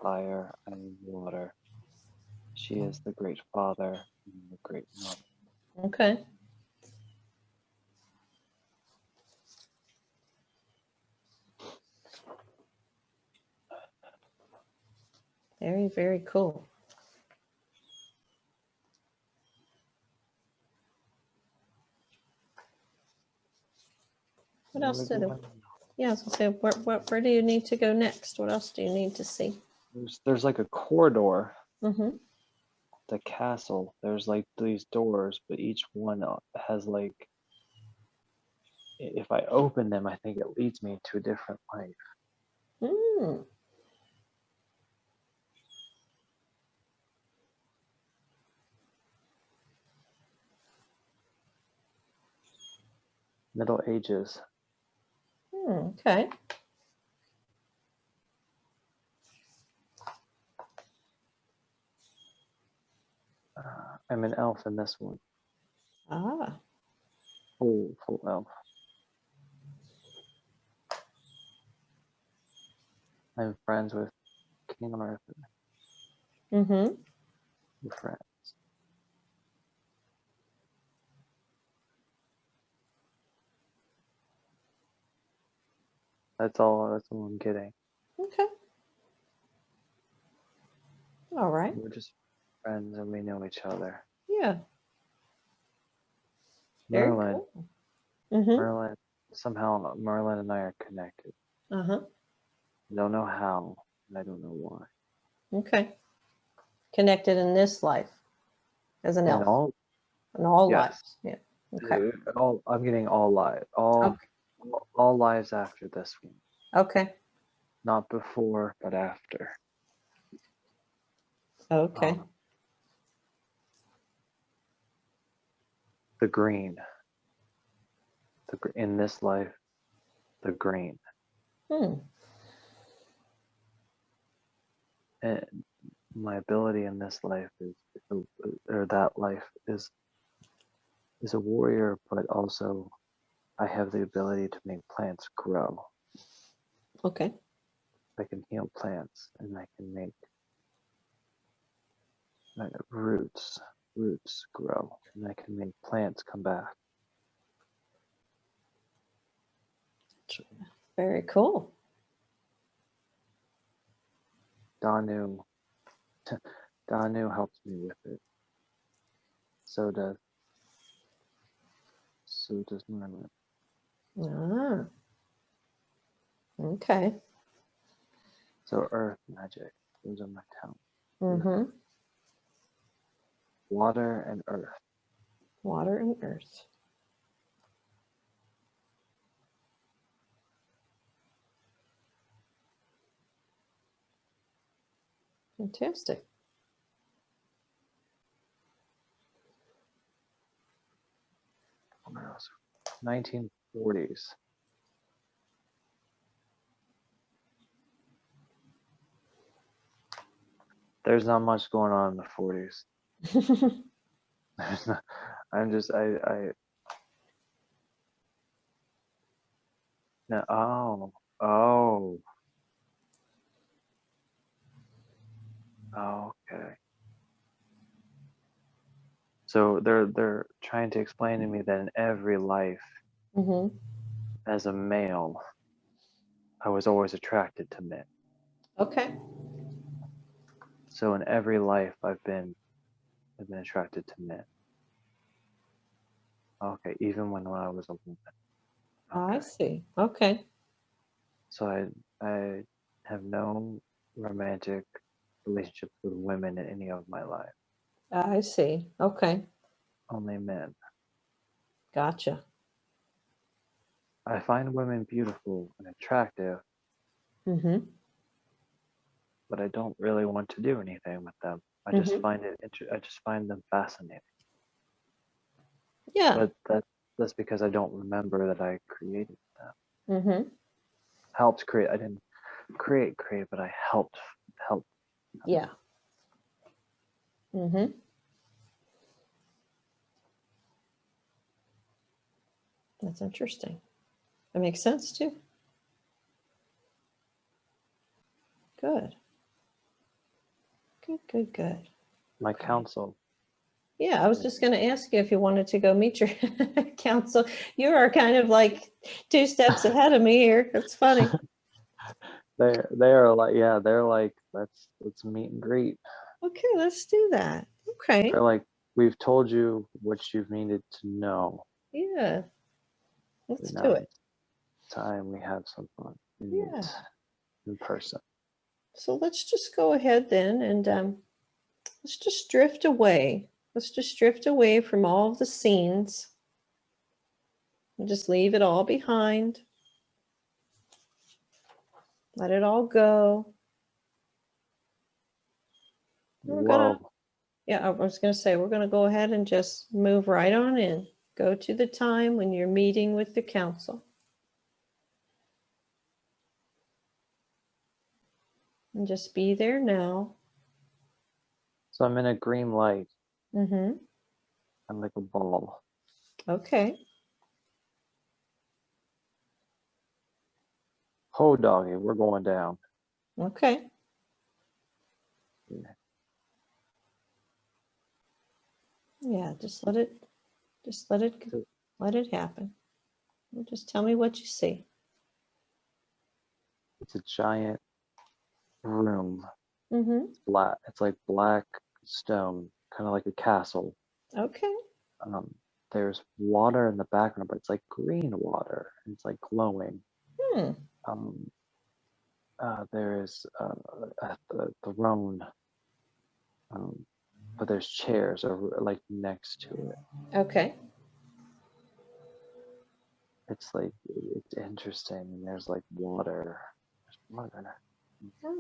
Fire, I am water. She is the great father, I am the great mother. Okay. Very, very cool. What else did it? Yeah, I was gonna say, where do you need to go next? What else do you need to see? There's like a corridor. Mm-hmm. The castle. There's like these doors, but each one has like, if I open them, I think it leads me to a different life. Mm. Middle Ages. Okay. I'm an elf in this one. Ah. Full elf. I'm friends with King Arthur. Mm-hmm. We're friends. That's all I'm getting. Okay. All right. We're just friends and we know each other. Yeah. Very Merlin. cool. Mm-hmm. Merlin. Somehow Merlin and I are connected. Uh-huh. I don't know how, and I don't know why. Okay. Connected in this life as an And elf. all, In all yes. lives. Yeah. Okay. I'm getting all lives. Okay. All lives after this one. Okay. Not before, but after. Okay. The green. In this life, the green. Hmm. And my ability in this life or that life is a warrior, but also I have the ability to make plants grow. Okay. I can heal plants, and I can make roots grow, and I can make plants come back. Very cool. Danu helps me with it. So does Merlin. Ah. Okay. So earth magic, those are my talents. Mm-hmm. Water and earth. Water and earth. Fantastic. What else? 1940s. There's not much going on in the 40s. There's not. I'm just I no, oh okay. So they're trying to explain to me that in every life Mm-hmm. as a male, I was always attracted to men. Okay. So in every life I've been attracted to men. Okay, even when I was a woman. I Okay. see. Okay. So I have no romantic relationships with women in any of my life. I see. Okay. Only men. Gotcha. I find women beautiful and attractive, Mm-hmm. but I don't really want to do anything with them. I just Mm-hmm. find I just find them fascinating. Yeah. But that's because I don't remember that I created them. Mm-hmm. Helped create. I didn't. create, but I helped. Yeah. Mm-hmm. That's interesting. That makes sense too. Good. Good, good, good. My Okay. counsel. Yeah, I was just going to ask you if you wanted to go meet your counsel. You are kind of like 2 steps ahead of me here. That's funny. They are like, yeah, they're like, let's meet and greet. Okay, let's do that. Okay. They're like, we've told you what you've needed to know. Yeah, let's do Now it. it's time we have some fun and Yeah. meet in person. So let's just go ahead then and let's just drift away. Let's just drift away from all of the scenes and just leave it all behind. Let it all go. We're gonna, Whoa. yeah, I was gonna say, we're gonna go ahead and just move right on in. Go to the time when you're meeting with the council. And just be there now. So I'm in a green light. Mm-hmm. I'm like a ball. Okay. Ho doggy, we're going down. Okay. Yeah. Yeah, just let it let it happen. Just tell me what you see. It's a giant room. Mm-hmm. It's black. It's like black stone, kind of like a castle. Okay. Um, there's water in the background, but it's like green water. It's like glowing. Hmm. Um, there is a throne, but there's chairs over like next to it. Okay. It's like it's interesting. And there's like water. There's water.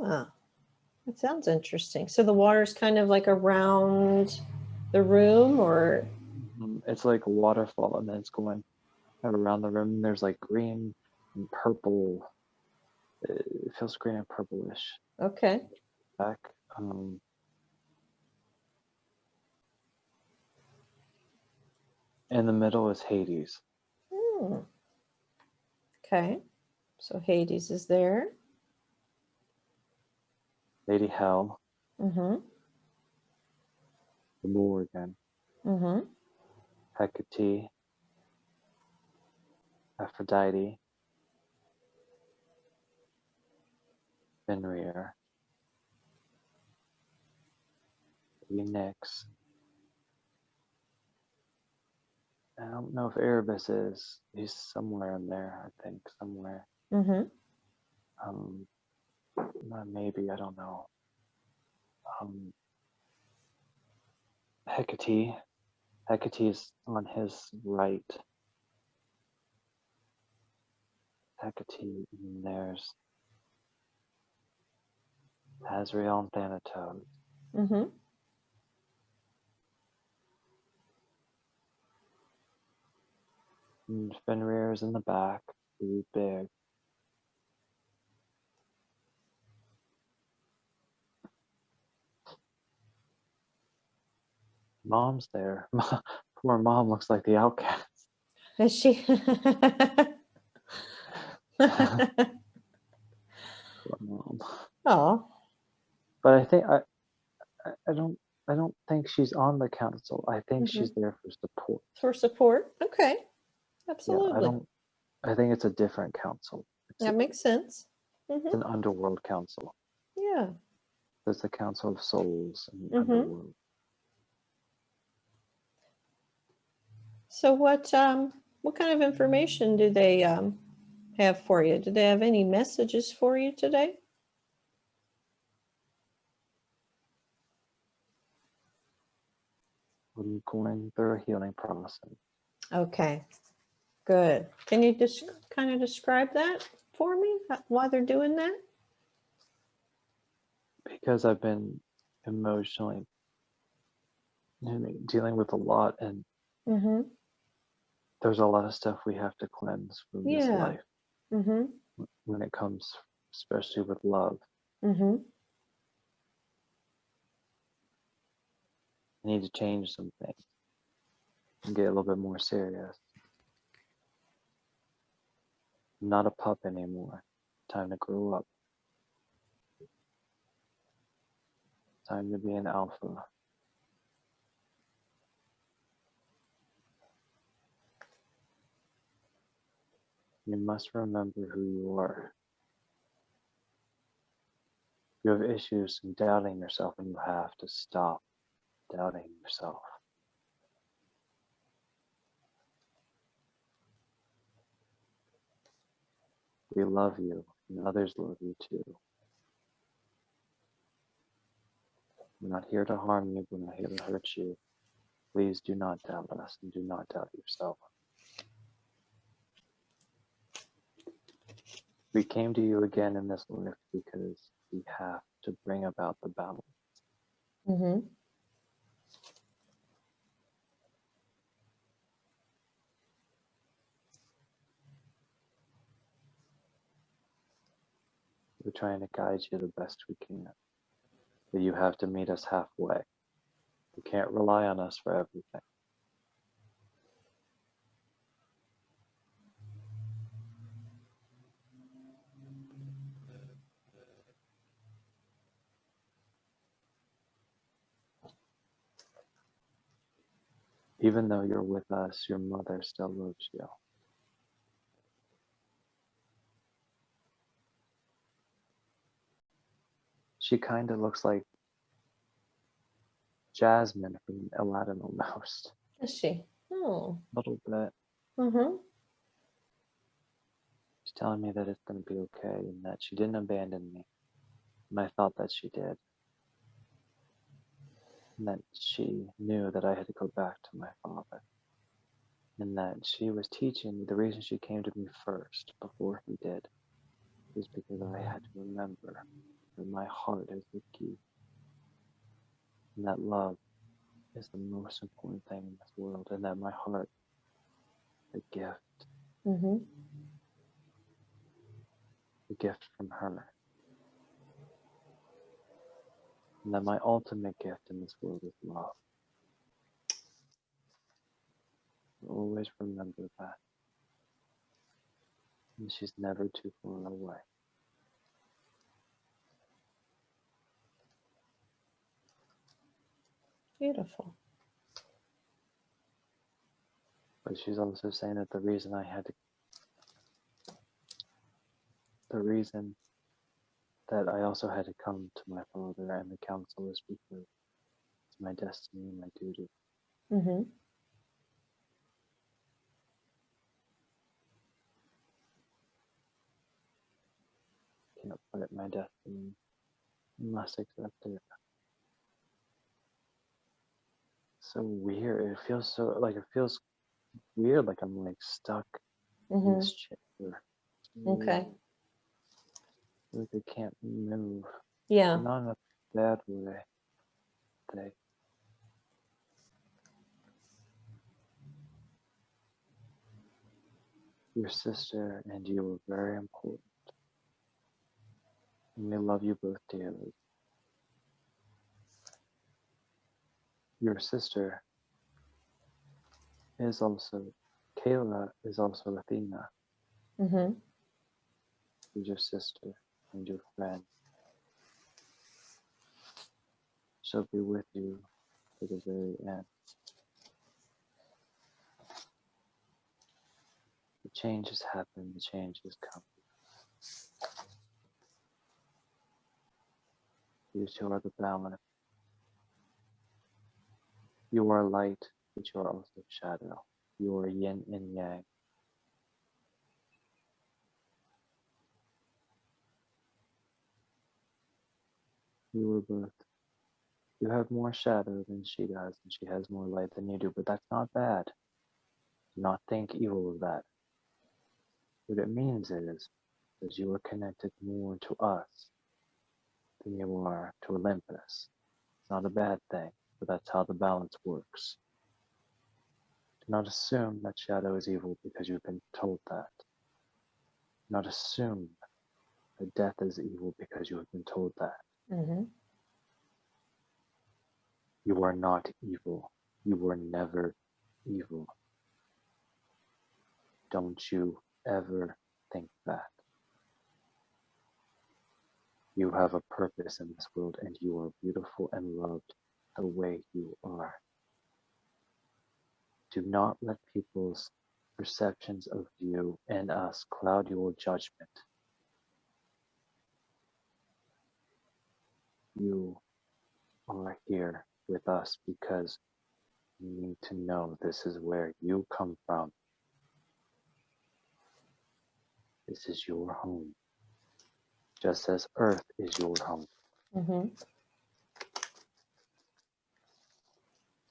Ah, that sounds interesting. So the water's kind of like around the room, or It's like a waterfall, and then it's going around the room. And there's like green and purple. It feels green and purplish okay. back. Um, in the middle is Hades. Hmm. Okay. So Hades is there. Lady Hell, Mm-hmm. the Morgan, Mm-hmm. Hecate, Aphrodite, Fenrir, Nyx. I don't know if Erebus is. He's somewhere in there, I think, somewhere. Mm-hmm. Um, maybe, I don't know. Um, Hecate. Hecate is on his right. Hecate, and there's Azrael and Thanatos. Mm-hmm. And Fenrir is in the back, really big. Mom's there. Poor mom looks like the outcast. Is she? Poor mom. Oh. But I think I I don't think she's on the council. I think Mm-hmm. she's there for support. For support. Okay. Yeah, Absolutely. I think it's a different council. That makes sense. It's Mm-hmm. an underworld council. Yeah. There's the Council of Souls and Mm-hmm. Underworld. So what kind of information do they have for you? Do they have any messages for you today? I'm going through a healing process Okay, good. Can you just kind of describe that for me? Why they're doing that? because I've been emotionally dealing with a lot, and Mm-hmm. there's a lot of stuff we have to cleanse from this Yeah. life Mm-hmm. when it comes. especially with love. Mm-hmm. I need to change some things and get a little bit more serious. I'm not a pup anymore. Time to grow up. Time to be an alpha. You must remember who you are. You have issues in doubting yourself, and you have to stop doubting yourself. We love you, and others love you too. We're not here to harm you, we're not here to hurt you. Please do not doubt us, and do not doubt yourself. We came to you again in this life because we have to bring about the balance. Mm-hmm. We're trying to guide you the best we can, but you have to meet us halfway. You can't rely on us for everything. Even though you're with us, your mother still loves you. She kind of looks like Jasmine from Aladdin almost. Is she? Oh. A little bit. Mm-hmm. She's telling me that it's going to be okay and that she didn't abandon me. And I thought that she did. And that she knew that I had to go back to my father. And that she was teaching me the reason she came to me first before he did was because I had to remember that my heart is the key. And that love is the most important thing in this world. And that my heart, the gift, Mm-hmm. the gift from her. And that my ultimate gift in this world is love. Always remember that. And she's never too far away. Beautiful. But she's also saying that the reason that I also had to come to my father and the council is because it's my destiny and my duty. Mm-hmm. Can't fight my destiny. I must accept it. So weird. It feels weird, like I'm like stuck in Mm-hmm. this chair. Okay. Like I can't move. Yeah. But not in a bad way. They, your sister and you are very important. And we love you both dearly. Your sister is also, Kayla is also Athena, Mm-hmm. who's your sister and your friend. She'll be with you to the very end. The change has happened, the change has come. You two are the balance. You are light, but you are also shadow. You are yin and yang. You are both. You have more shadow than she does, and she has more light than you do, but that's not bad. Do not think evil of that. What it means is that you are connected more to us than you are to Olympus. It's not a bad thing, but that's how the balance works. Do not assume that shadow is evil because you've been told that. Do not assume that death is evil because you have been told that. Mm-hmm. You are not evil. You were never evil. Don't you ever think that. You have a purpose in this world and you are beautiful and loved the way you are. Do not let people's perceptions of you and us cloud your judgment. You are here with us because you need to know this is where you come from. This is your home, just as Earth is your home. Mm-hmm.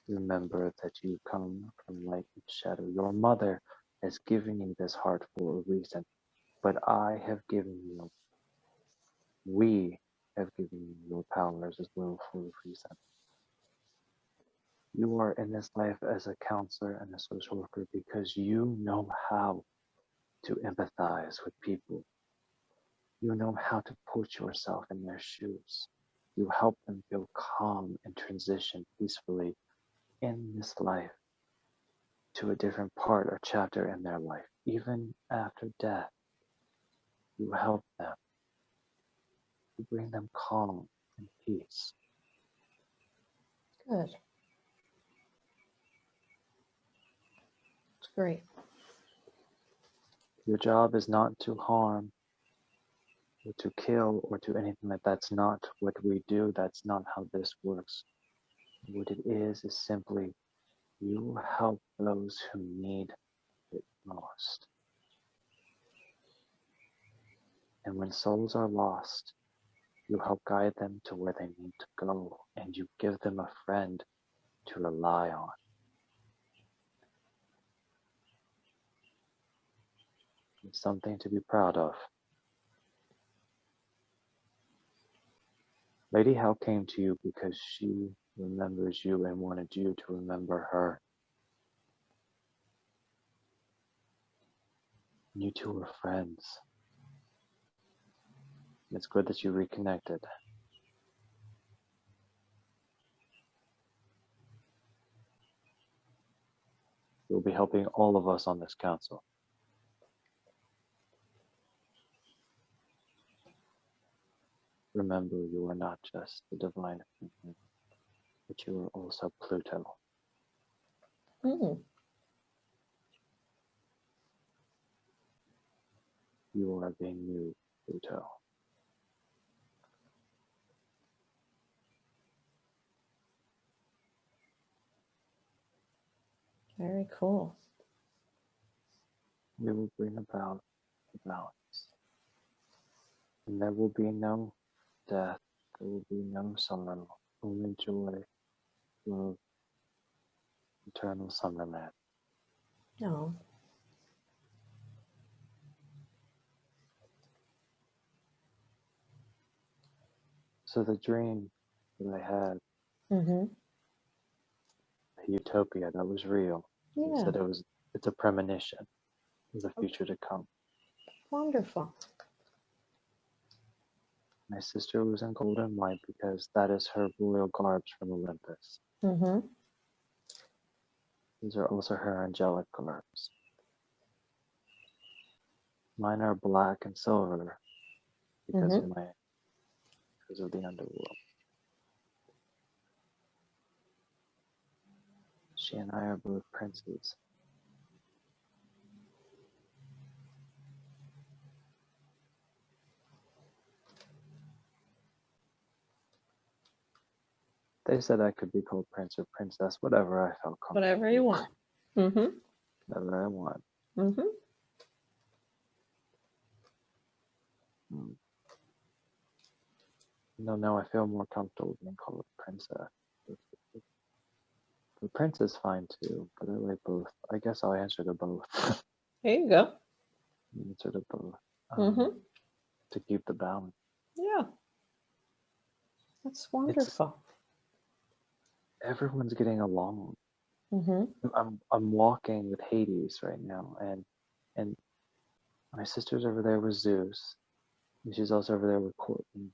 Remember that you come from light and shadow. Your mother has given you this heart for a reason, but I have given you, we have given you your powers as well for a reason. You are in this life as a counselor and a social worker because you know how to empathize with people. You know how to put yourself in their shoes. You help them feel calm and transition peacefully in this life to a different part or chapter in their life. Even after death, you help them. You bring them calm and peace. Good. It's great. Your job is not to harm or to kill or to anything like that. That's not what we do. That's not how this works. What it is simply you help those who need it most. And when souls are lost, you help guide them to where they need to go, and you give them a friend to rely on. It's something to be proud of. Lady Hell came to you because she remembers you and wanted you to remember her. You two were friends. It's good that you reconnected. You'll be helping all of us on this council. Remember, you are not just the divine opinion, but you are also Pluto. Mm. You are being new Pluto. Very cool. We will bring about the balance. And there will be no death. There will be no sorrow. Only joy, love, eternal summerland. No. So the dream that I had, Mm-hmm. the utopia that was real, you Yeah. said it's a premonition of the future to come. Wonderful. My sister was in golden light because that is her royal garbs from Olympus. Mm-hmm. These are also her angelic garbs. Mine are black and silver because Mm-hmm. of the underworld. She and I are both princes. They said I could be called prince or princess, whatever I felt comfortable. Whatever you want. Mm-hmm. Whatever I want. Mm-hmm. No, now I feel more comfortable being called a princess. The prince is fine too, but I like both. I guess I'll answer to both. There you go. Answer to both. Mm-hmm. To keep the balance. Yeah. That's wonderful. Everyone's getting along. Mm-hmm. I'm walking with Hades right now, and my sister's over there with Zeus, And she's also over there with Courtney,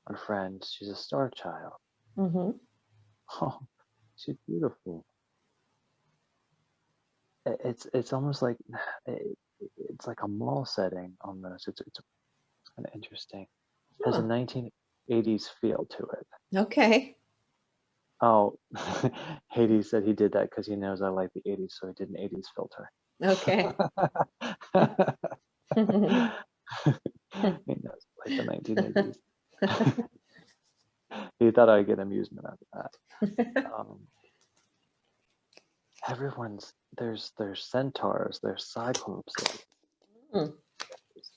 our friend. She's a star child. Mm-hmm. Oh, she's beautiful. It's almost like it's like a mall setting almost. It's kind of interesting. Has a Huh. 1980s feel to it. Okay. Oh, Hades said he did that because he knows I like the 80s, so he did an 80s filter. Okay. He knows I like the 1980s. He thought I'd get amusement out of that. Everyone's there's centaurs, there's cyclopses, Mm.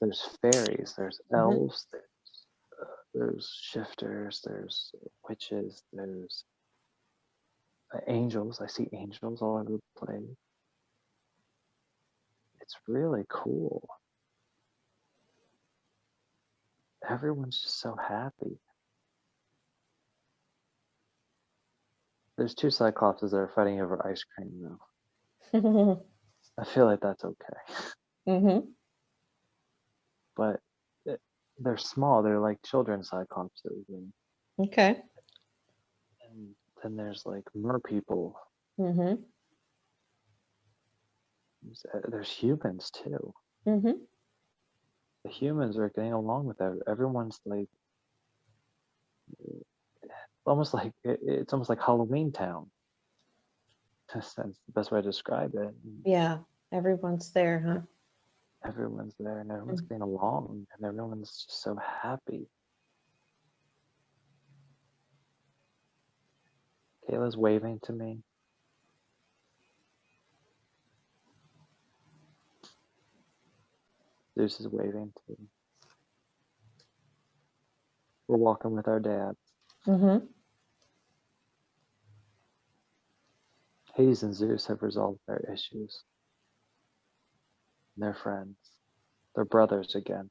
there's fairies, there's Mm-hmm. elves, there's shifters, there's witches, there's angels. I see angels all over the place. It's really cool. Everyone's just so happy. There's two cyclopses that are fighting over ice cream though. Mm-hmm. I feel like that's okay. But it, they're small. They're like children cyclopses, Okay. and then there's like mer people. Mm-hmm. There's humans too. Mm-hmm. The humans are getting along with everyone's like it's almost like Halloween Town. That's the best way to describe it. Yeah. Everyone's there, huh? Everyone's there and everyone's Mm. getting along and everyone's just so happy. Kayla's waving to me. Zeus is waving to me. We're walking with our dads. Mm-hmm. Hades and Zeus have resolved their issues. They're friends. They're brothers again.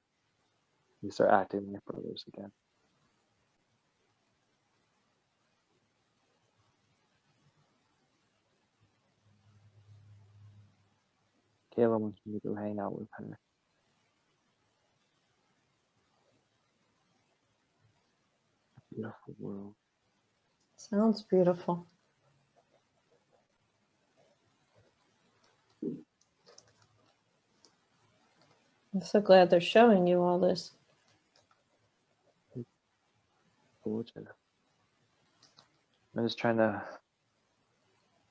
At least they're acting like brothers again. Kayla wants me to go hang out with her. Beautiful world. Sounds beautiful. I'm so glad they're showing you all this. Gorgeous. I'm just trying to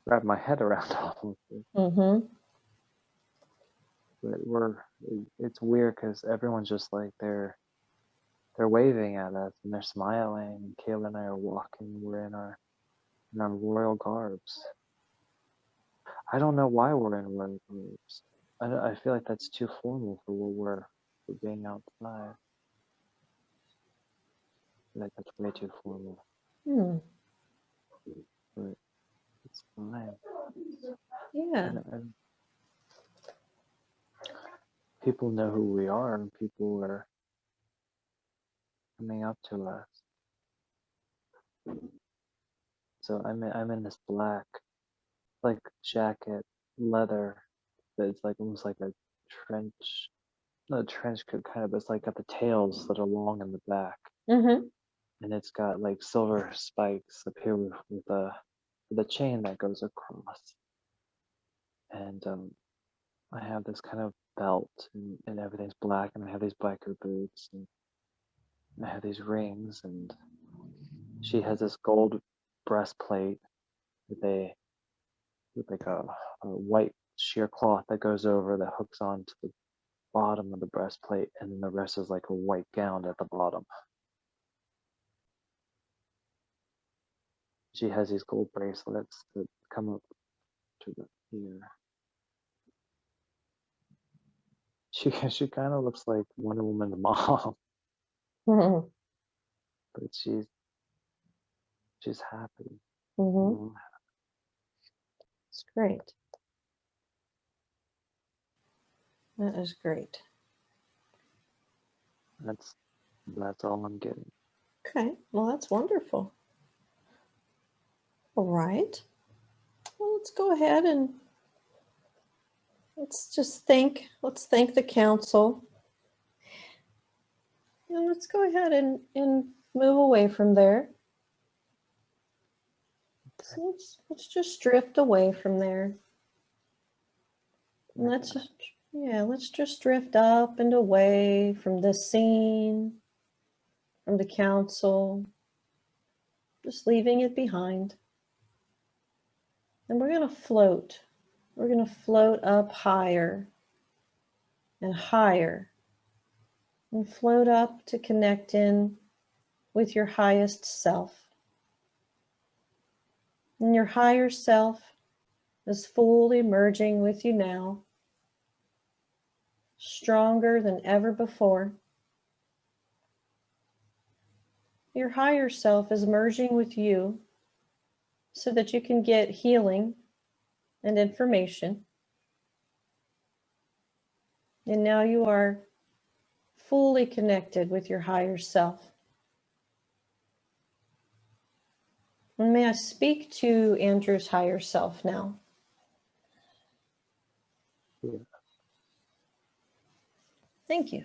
wrap my head around all of this. Mm-hmm. But it's weird because everyone's just like they're waving at us and they're smiling. Kayla and I are walking. We're in our royal garbs. I don't know why we're in royal garbs. I feel like that's too formal for what we're being outside. I feel like that's way too formal. Hmm. But it's fine. Yeah. And people know who we are, and people are coming up to us. So I'm in this black like jacket, leather. That's like almost like a trench, not a trench coat kind of, but it's like got the tails that are long in the back, Mm-hmm. and it's got like silver spikes up here with a chain that goes across. And I have this kind of belt, and everything's black, and I have these biker boots, and I have these rings, and she has this gold breastplate with like a white sheer cloth that goes over that hooks onto the bottom of the breastplate, and then the rest is like a white gown at the bottom. She has these gold bracelets that come up to the ear. She kind of looks like Wonder Woman's mom, Mm-hmm. but she's happy. Mm-hmm. Mm, It's great. That is great. that's all I'm getting. Okay. Well, that's wonderful. All right. Well, let's go ahead and let's thank the council. And let's go ahead and move away from there. So let's just drift away from there. And let's just drift up and away from the scene, from the council, just leaving it behind. And we're going to float. We're going to float up higher and higher and float up to connect in with your highest self. And your higher self is fully merging with you now, stronger than ever before. Your higher self is merging with you so that you can get healing and information. And now you are fully connected with your higher self. And may I speak to Andrew's higher self now? Yeah. Thank you.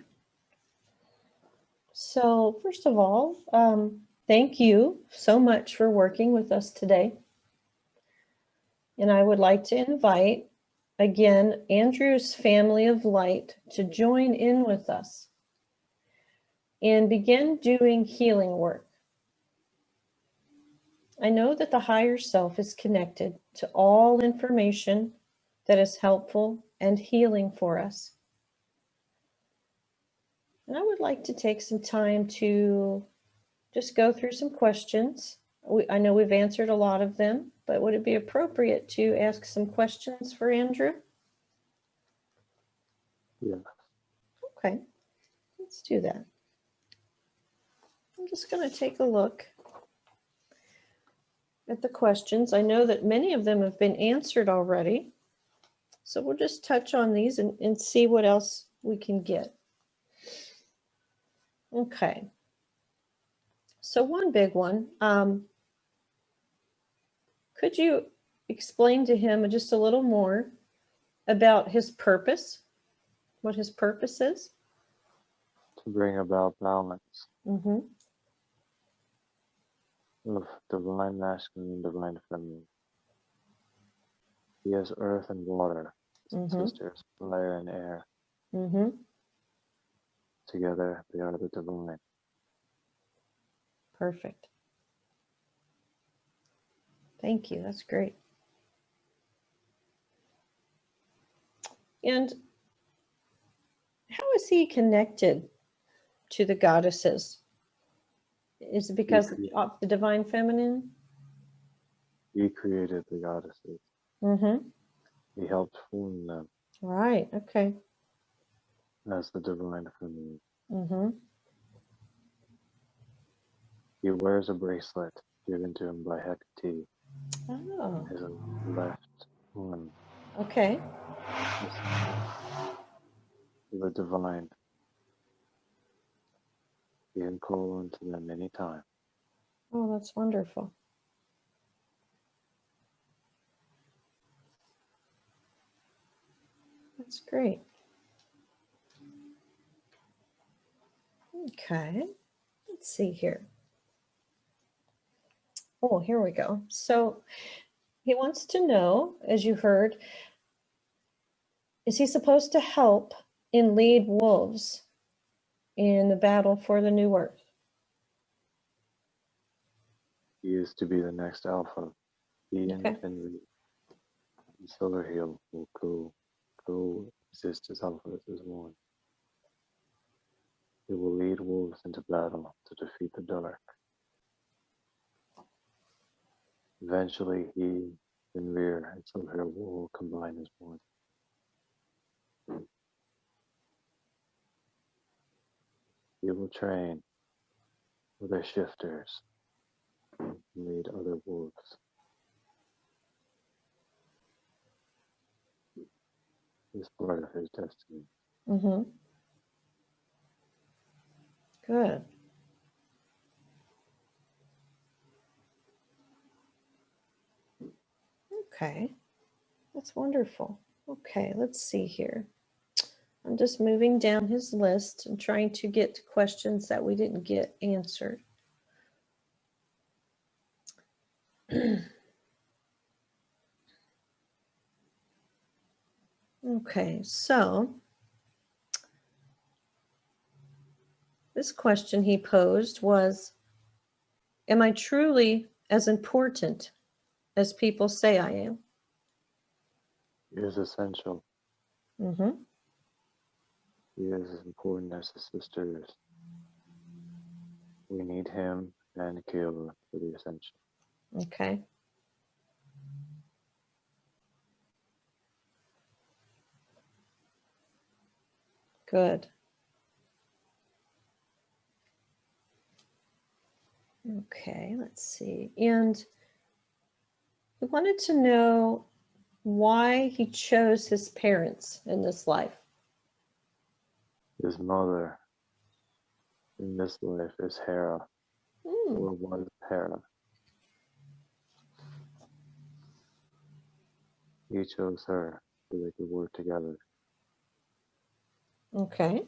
So first of all, thank you so much for working with us today. And I would like to invite, again, Andrew's family of light to join in with us and begin doing healing work. I know that the higher self is connected to all information that is helpful and healing for us. And I would like to take some time to just go through some questions. I know we've answered a lot of them, but would it be appropriate to ask some questions for Andrew? Yeah. Okay, let's do that. I'm just going to take a look at the questions. I know that many of them have been answered already. So we'll just touch on these and see what else we can get. Okay. So one big one, could you explain to him just a little more about his purpose, what his purpose is? To bring about balance Mm-hmm. of divine masculine and divine feminine. He has earth and water, Mm-hmm. sisters, fire and air. Mm-hmm. Together they are the divine. Perfect. Thank you. That's great. And how is he connected to the goddesses? Is it because of the divine feminine? He created the goddesses. Mm-hmm. He helped form them Right. Okay. as the divine feminine. Mm-hmm. He wears a bracelet given to him by Hecate, Oh. his left arm. Okay. The divine. He can call unto them any time. Oh, that's wonderful. That's great. Okay. Let's see here. Oh, here we go. So he wants to know, as you heard, is he supposed to help and lead wolves in the battle for the new earth? He is to be the next Alpha. He Okay. and Fenrir and Silverheel will coexist as Alphas as one. He will lead wolves into battle to defeat the dark. Eventually, he, Fenrir, and Silverheel will combine as one. He will train other shifters and lead other wolves. Is part of his destiny. Mm-hmm. Good. Okay. That's wonderful. Okay, let's see here. I'm just moving down his list and trying to get to questions that we didn't get answered. Okay, so this question he posed was, am I truly as important as people say I am? He is essential. Mm-hmm. He is as important as his sister is. We need him and Kayla for the essential. Okay. Good. Okay, let's see. And we wanted to know why he chose his parents in this life. His mother in this life is Hera, or Mm, was Hera. He chose her so they could work together. okay.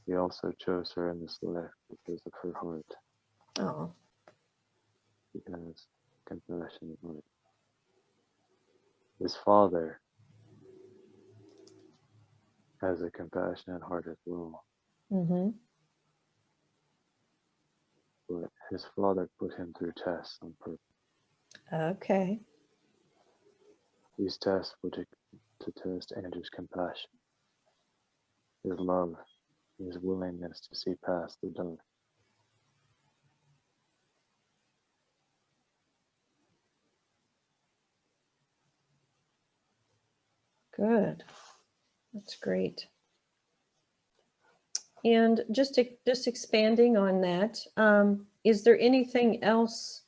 He also chose her in this life because of her heart. Oh, He has compassionate heart. His father has a compassionate heart as well, mm-hmm. but his father put him through tests on purpose. Okay. These tests were to test Andrew's compassion, his love, his willingness to see past the dark. Good. That's great. And just expanding on that, is there anything else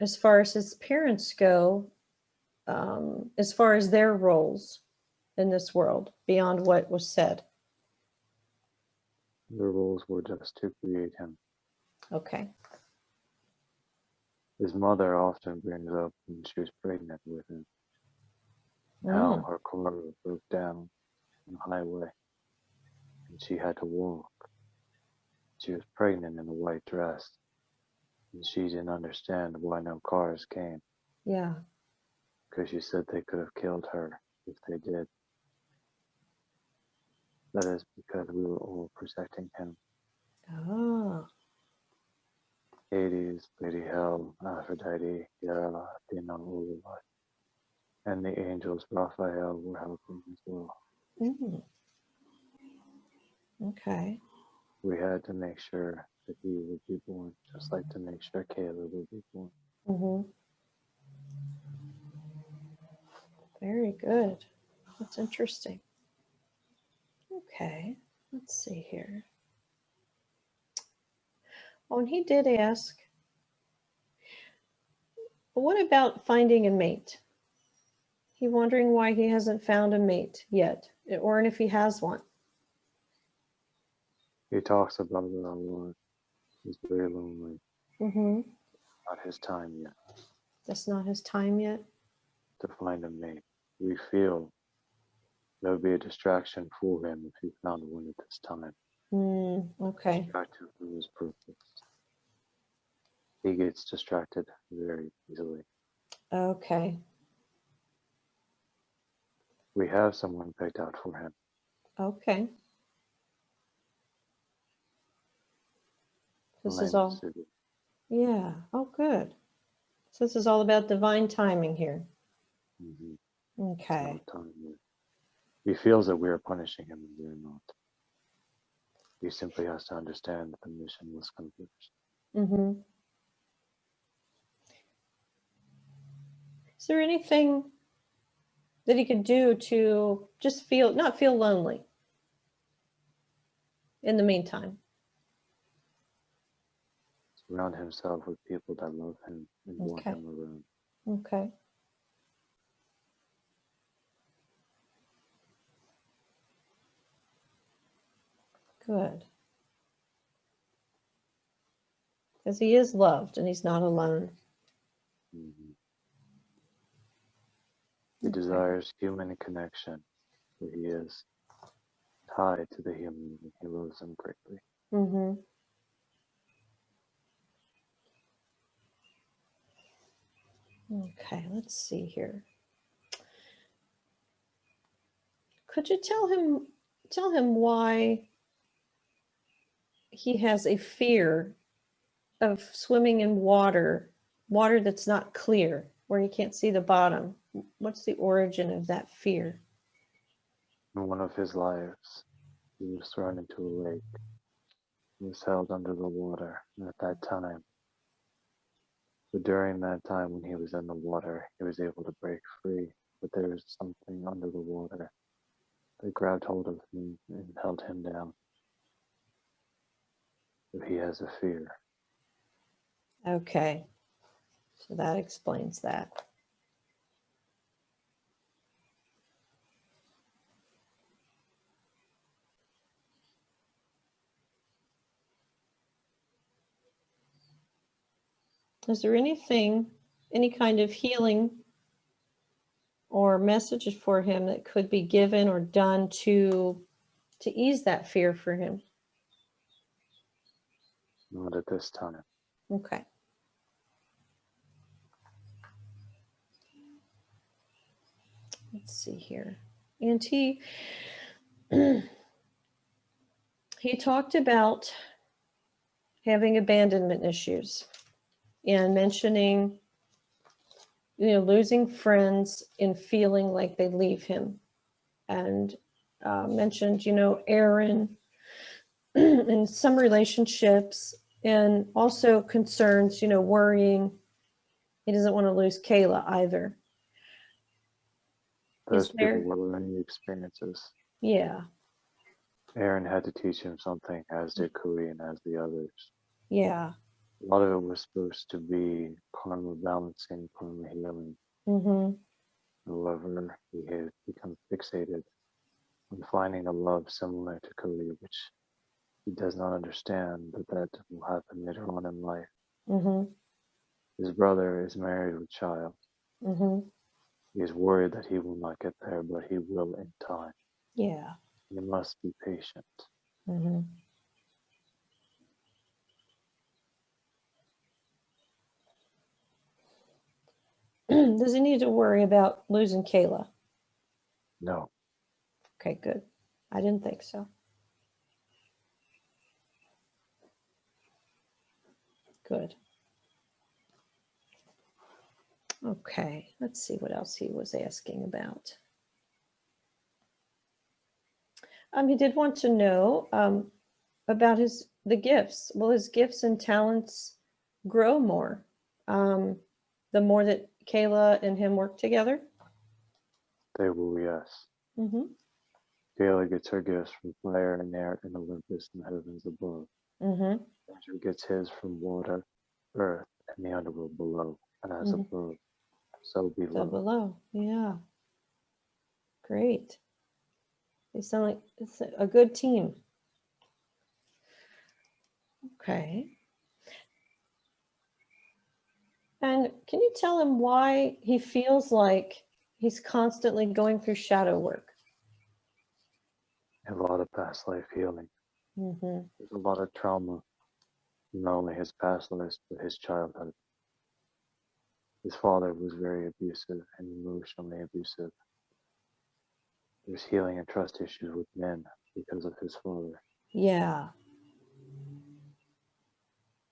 as far as his parents go, as far as their roles in this world beyond what was said? Their roles were just to create him. Okay. His mother often brings up when she was pregnant with him how Mm, her car broke down on the highway and she had to walk. She was pregnant in a white dress and she didn't understand why no cars came yeah. because she said they could have killed her if they did. That is because we were all protecting him. Oh, Hades, Lady Hell, Aphrodite, Hera, Athena, all of us. And the angels, Raphael, were helping as well. mm, okay. We had to make sure that he would be born, just like to make sure Kayla would be born. Mm-hmm. Very good. That's interesting. Okay. Let's see here. Oh, and he did ask, well, what about finding a mate? He wondering why he hasn't found a mate yet, or if he has one. He talks about it a lot. He's very lonely. Mm-hmm. Not his time yet That's not his time yet. to find a mate. We feel there would be a distraction for him if he found one at this time. Okay. Distracted from his purpose. He gets distracted very easily. Okay. We have someone picked out for him. Okay. This is Time all. suited. Yeah. Oh, good. So this is all about divine timing here. Mm-hmm. It's Okay. not time yet. He feels that we are punishing him and we are not. He simply has to understand that the mission was accomplished. Mm-hmm. Is there anything that he could do to just not feel lonely in the meantime? Surround himself with people that love him and want Okay. him around. Okay. Good. Because he is loved and he's not alone. Mm-hmm. He Okay. desires human connection, where he is. tied to the human. He loves him greatly. Mm-hmm. Okay, let's see here. Could you tell him why he has a fear of swimming in water that's not clear, where you can't see the bottom? What's the origin of that fear? In one of his lives, he was thrown into a lake. He was held under the water, and at that time, but during that time when he was in the water, he was able to break free. But there was something under the water that grabbed hold of him and held him down. So he has a fear. Okay, so that explains that. Is there anything, any kind of healing or messages for him that could be given or done to ease that fear for him? Not at this time. Okay. Let's see here. And he talked about having abandonment issues and mentioning, losing friends and feeling like they leave him, and mentioned, Aaron in some relationships, and also concerns, worrying. He doesn't want to lose Kayla either. Those Is people there? were learning experiences. Yeah, Aaron had to teach him something, as did Kui and as the others. yeah. A lot of it was supposed to be karma balancing, karma healing. Mm-hmm. However, he had become fixated on finding a love similar to Cody, which he does not understand that will happen later on in life. Mm-hmm. His brother is married with child. Mm-hmm. He is worried that he will not get there, but he will in time. Yeah. He must be patient. Mm-hmm. Does he need to worry about losing Kayla? No. Okay, good. I didn't think so. Good. Okay, let's see what else he was asking about. He did want to know about the gifts. Will his gifts and talents grow more the more that Kayla and him work together? They will, yes. Mm-hmm. Kayla gets her gifts from fire and air and Olympus and the heavens above. Mm-hmm. Andrew gets his from water, earth, and the underworld below. And as Mm-hmm. above, so So below. below, yeah, great. They sound like it's a good team. Okay. And can you tell him why he feels like he's constantly going through shadow work? A lot of past life healing. Mm-hmm. There's a lot of trauma, not only his past lives, but his childhood. His father was very abusive and emotionally abusive. There's healing and trust issues with men because of his father. Yeah.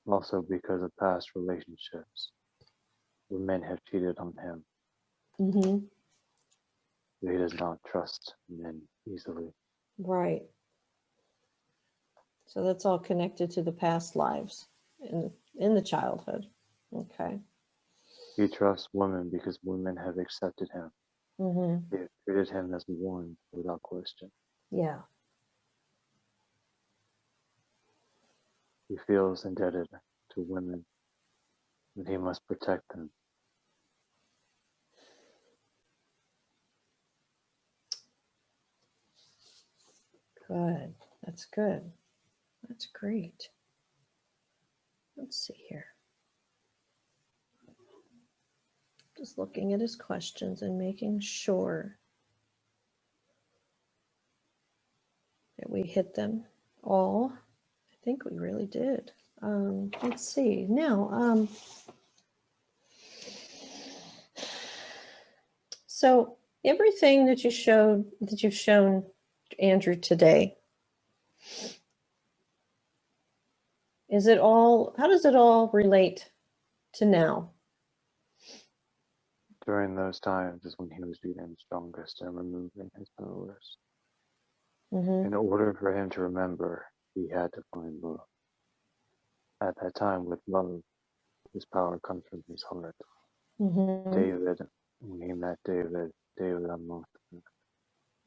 Also because of past relationships where men have cheated on him. Mm-hmm. He does not trust men easily. Right. So that's all connected to the past lives in the childhood. Okay. He trusts women because women have accepted him. Mm-hmm. They have treated him as one without question. Yeah. He feels indebted to women and he must protect them. Good. That's good. That's great. Let's see here. Just looking at his questions and making sure that we hit them all. I think we really did. Let's see. Now, so everything that you've shown Andrew today, how does it all relate to now? During those times is when he was being strongest and removing his powers. Mm-hmm. In order for him to remember, he had to find love. At that time, with love, his power comes from his heart. Mm-hmm. David, when he met David, David unlocked it.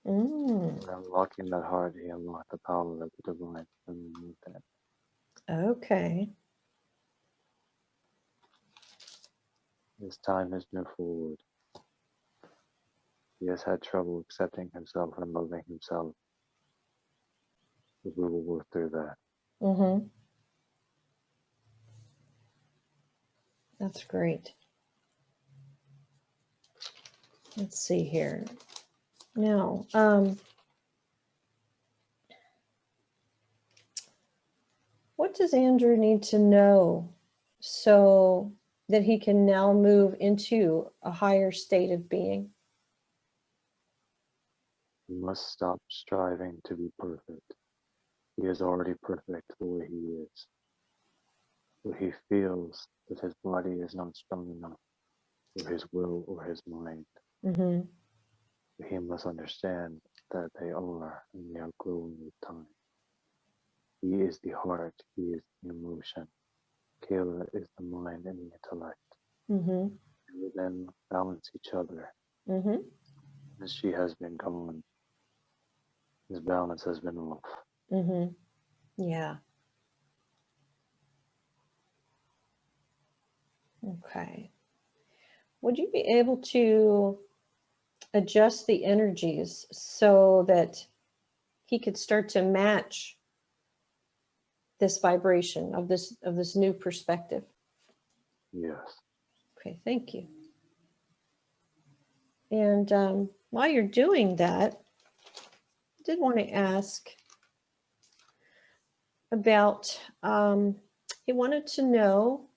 Mm. By unlocking that heart, he unlocked the power of the divine within. Okay. His time has moved forward. He has had trouble accepting himself and loving himself. But we will work through that. Mm-hmm. That's great. Let's see here. Now, what does Andrew need to know so that he can now move into a higher state of being? He must stop striving to be perfect. He is already perfect the way he is. But he feels that his body is not strong enough for his will or his mind. Mm-hmm. But he must understand that they are, and they are growing with time. He is the heart, he is the emotion. Kayla is the mind and the intellect. Mm-hmm. They will then balance each other. Mm-hmm. As she has been gone, his balance has been off. Mm-hmm. Yeah. Okay. Would you be able to adjust the energies so that he could start to match this vibration of this new perspective? Yes. Okay, thank you. And while you're doing that, I did want to ask about, he wanted to know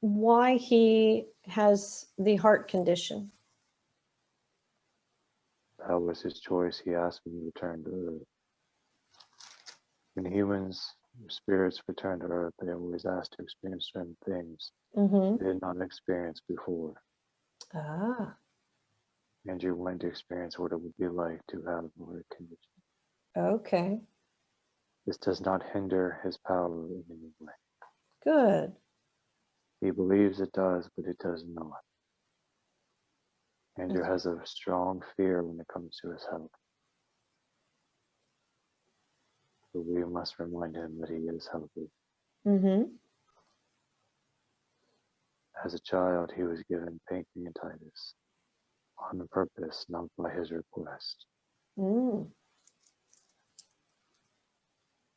why he has the heart condition. That was his choice. He asked when he returned to Earth. When humans or spirits return to Earth, they always ask to experience certain things Mm-hmm. they did not experience before. Ah, Andrew wanted to experience what it would be like to have a heart condition. okay, This does not hinder his power in any way. good. He believes it does, but it does not. Andrew has a strong fear when it comes to his health. But we must remind him that he is healthy. Mm-hmm. As a child, he was given pancreatitis on purpose, not by his request. Mm.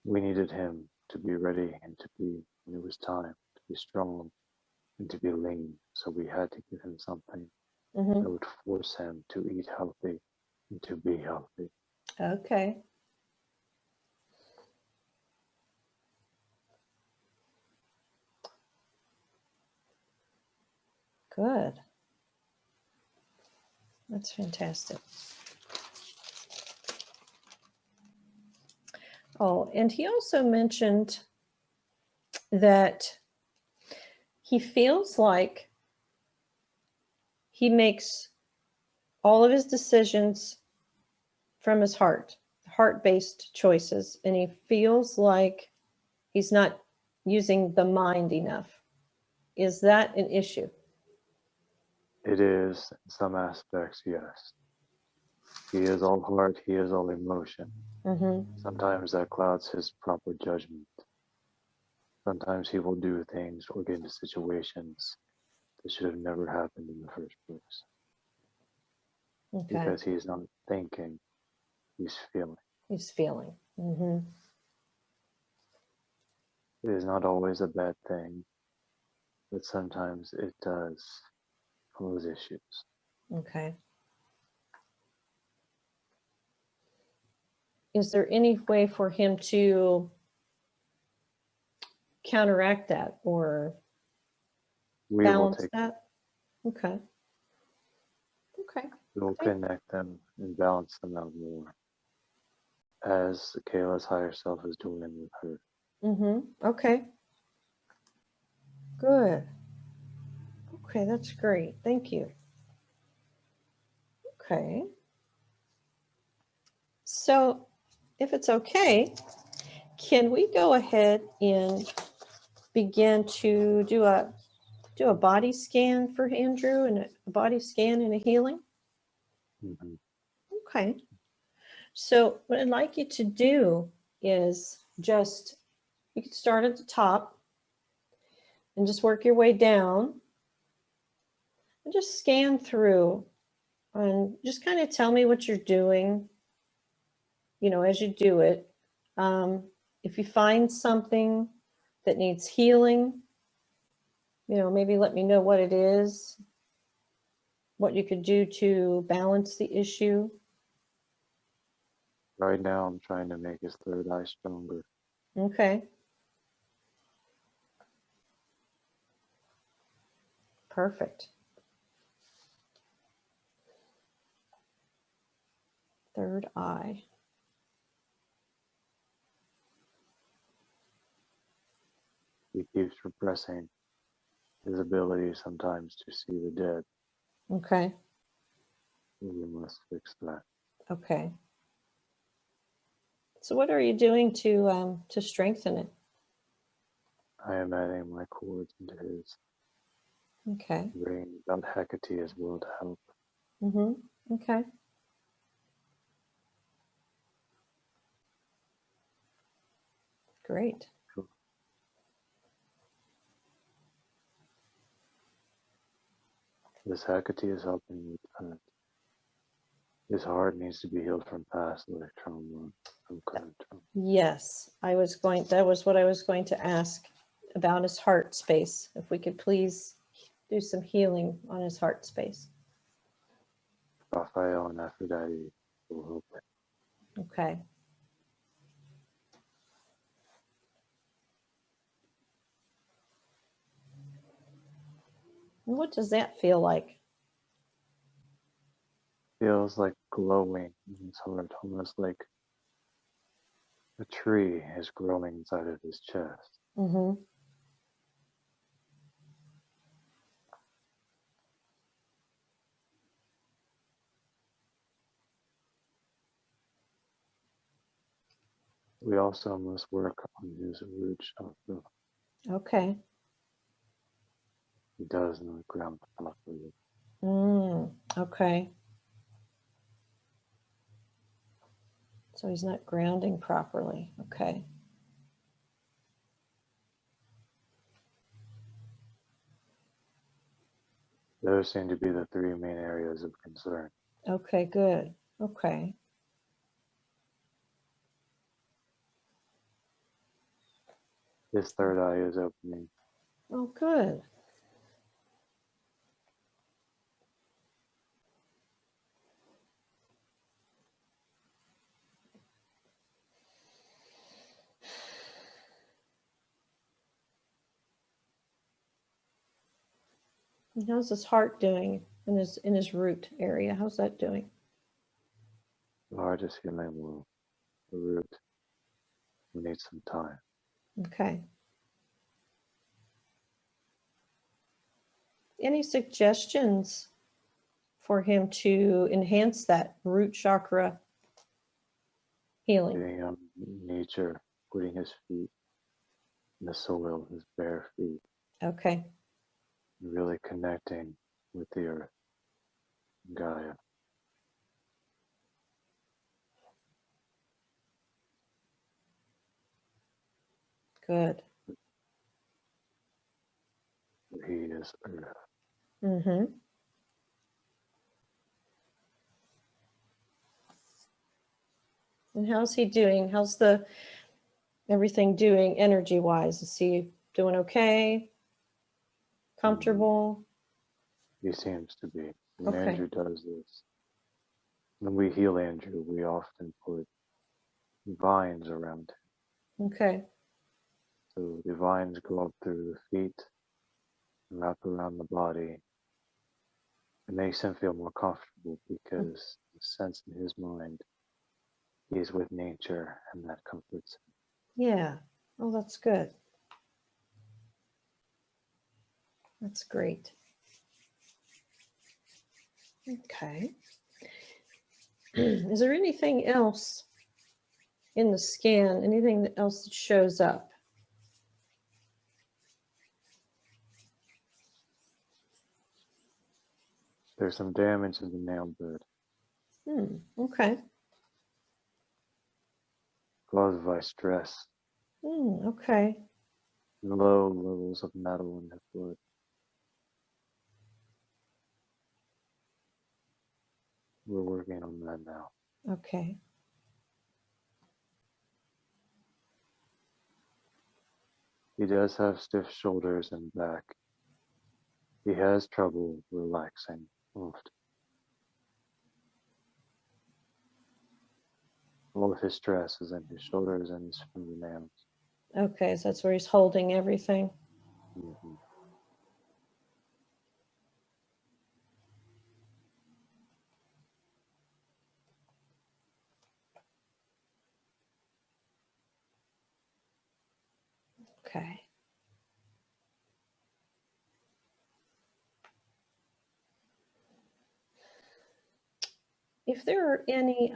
We needed him to be ready and to be, when it was time, to be strong and to be lean. So we had to give him something Mm-hmm. that would force him to eat healthy and to be healthy. Okay. Good. That's fantastic. Oh, and he also mentioned that he feels like he makes all of his decisions from his heart-based choices, and he feels like he's not using the mind enough. Is that an issue? It is, in some aspects, yes. He is all heart, he is all emotion. Mm-hmm. Sometimes that clouds his proper judgment. Sometimes he will do things or get into situations that should have never happened in the first place. Okay. Because he's not thinking, he's feeling. He's feeling. Mm-hmm. It is not always a bad thing, but sometimes it does cause issues. Okay. is there any way for him to counteract that or We will balance take, that? Okay. Okay. we'll connect them and balance them out more, as Kayla's higher self is doing with her. Okay. Good. Okay, that's great. Thank you. Okay. So, if it's okay, can we go ahead and begin to do a body scan for Andrew, and a body scan and a healing? Mm-hmm. Okay. So what I'd like you to do is just, you can start at the top and just work your way down and just scan through and just kind of tell me what you're doing, as you do it. If you find something that needs healing, maybe let me know what it is, what you could do to balance the issue. Right now, I'm trying to make his third eye stronger. Okay. Perfect. Third eye. He keeps repressing his ability sometimes to see the dead. Okay. We must fix that. Okay. So what are you doing to strengthen it? I am adding my cords into his, Okay. bringing about Hecate as well to help. Okay. Great. This Hecate is helping with that. His heart needs to be healed from past life trauma, from current trauma. Yes, that was what I was going to ask about his heart space. If we could please do some healing on his heart space. Raphael and Aphrodite will help it. Okay. And what does that feel like? Feels like glowing in his heart, almost like a tree is growing inside of his chest. We also must work on his root chakra. Okay. He does not ground properly. Okay. So he's not grounding properly. Okay. Those seem to be the three main areas of concern. Okay, good. Okay. His third eye is opening. Oh, good. And how's his heart doing in his root area? How's that doing? The heart is healing well. The root will need some time. Okay. Any suggestions for him to enhance that root chakra healing? Getting on nature, putting his feet in the soil, his bare feet, Okay. really connecting with the earth, Gaia. Good. He is earth. Mm-hmm. And how's he doing? How's everything doing energy wise? Is he doing okay? Comfortable? He seems to be. When Okay. Andrew does this, when we heal Andrew, we often put vines around him. Okay. So the vines go up through the feet, wrap around the body. It makes him feel more comfortable because the sense in his mind he's with nature and that comforts him. Yeah. Oh, that's good. That's great. Okay. Is there anything else in the scan? Anything else that shows up? There's some damage in the nail bed Okay. caused by stress, Okay. low levels of metal in his blood. We're working on that now. Okay. He does have stiff shoulders and back. He has trouble relaxing often. All of his stress is in his shoulders and his fingernails. Okay. So that's where he's holding everything. Mm-hmm. Okay. If there are any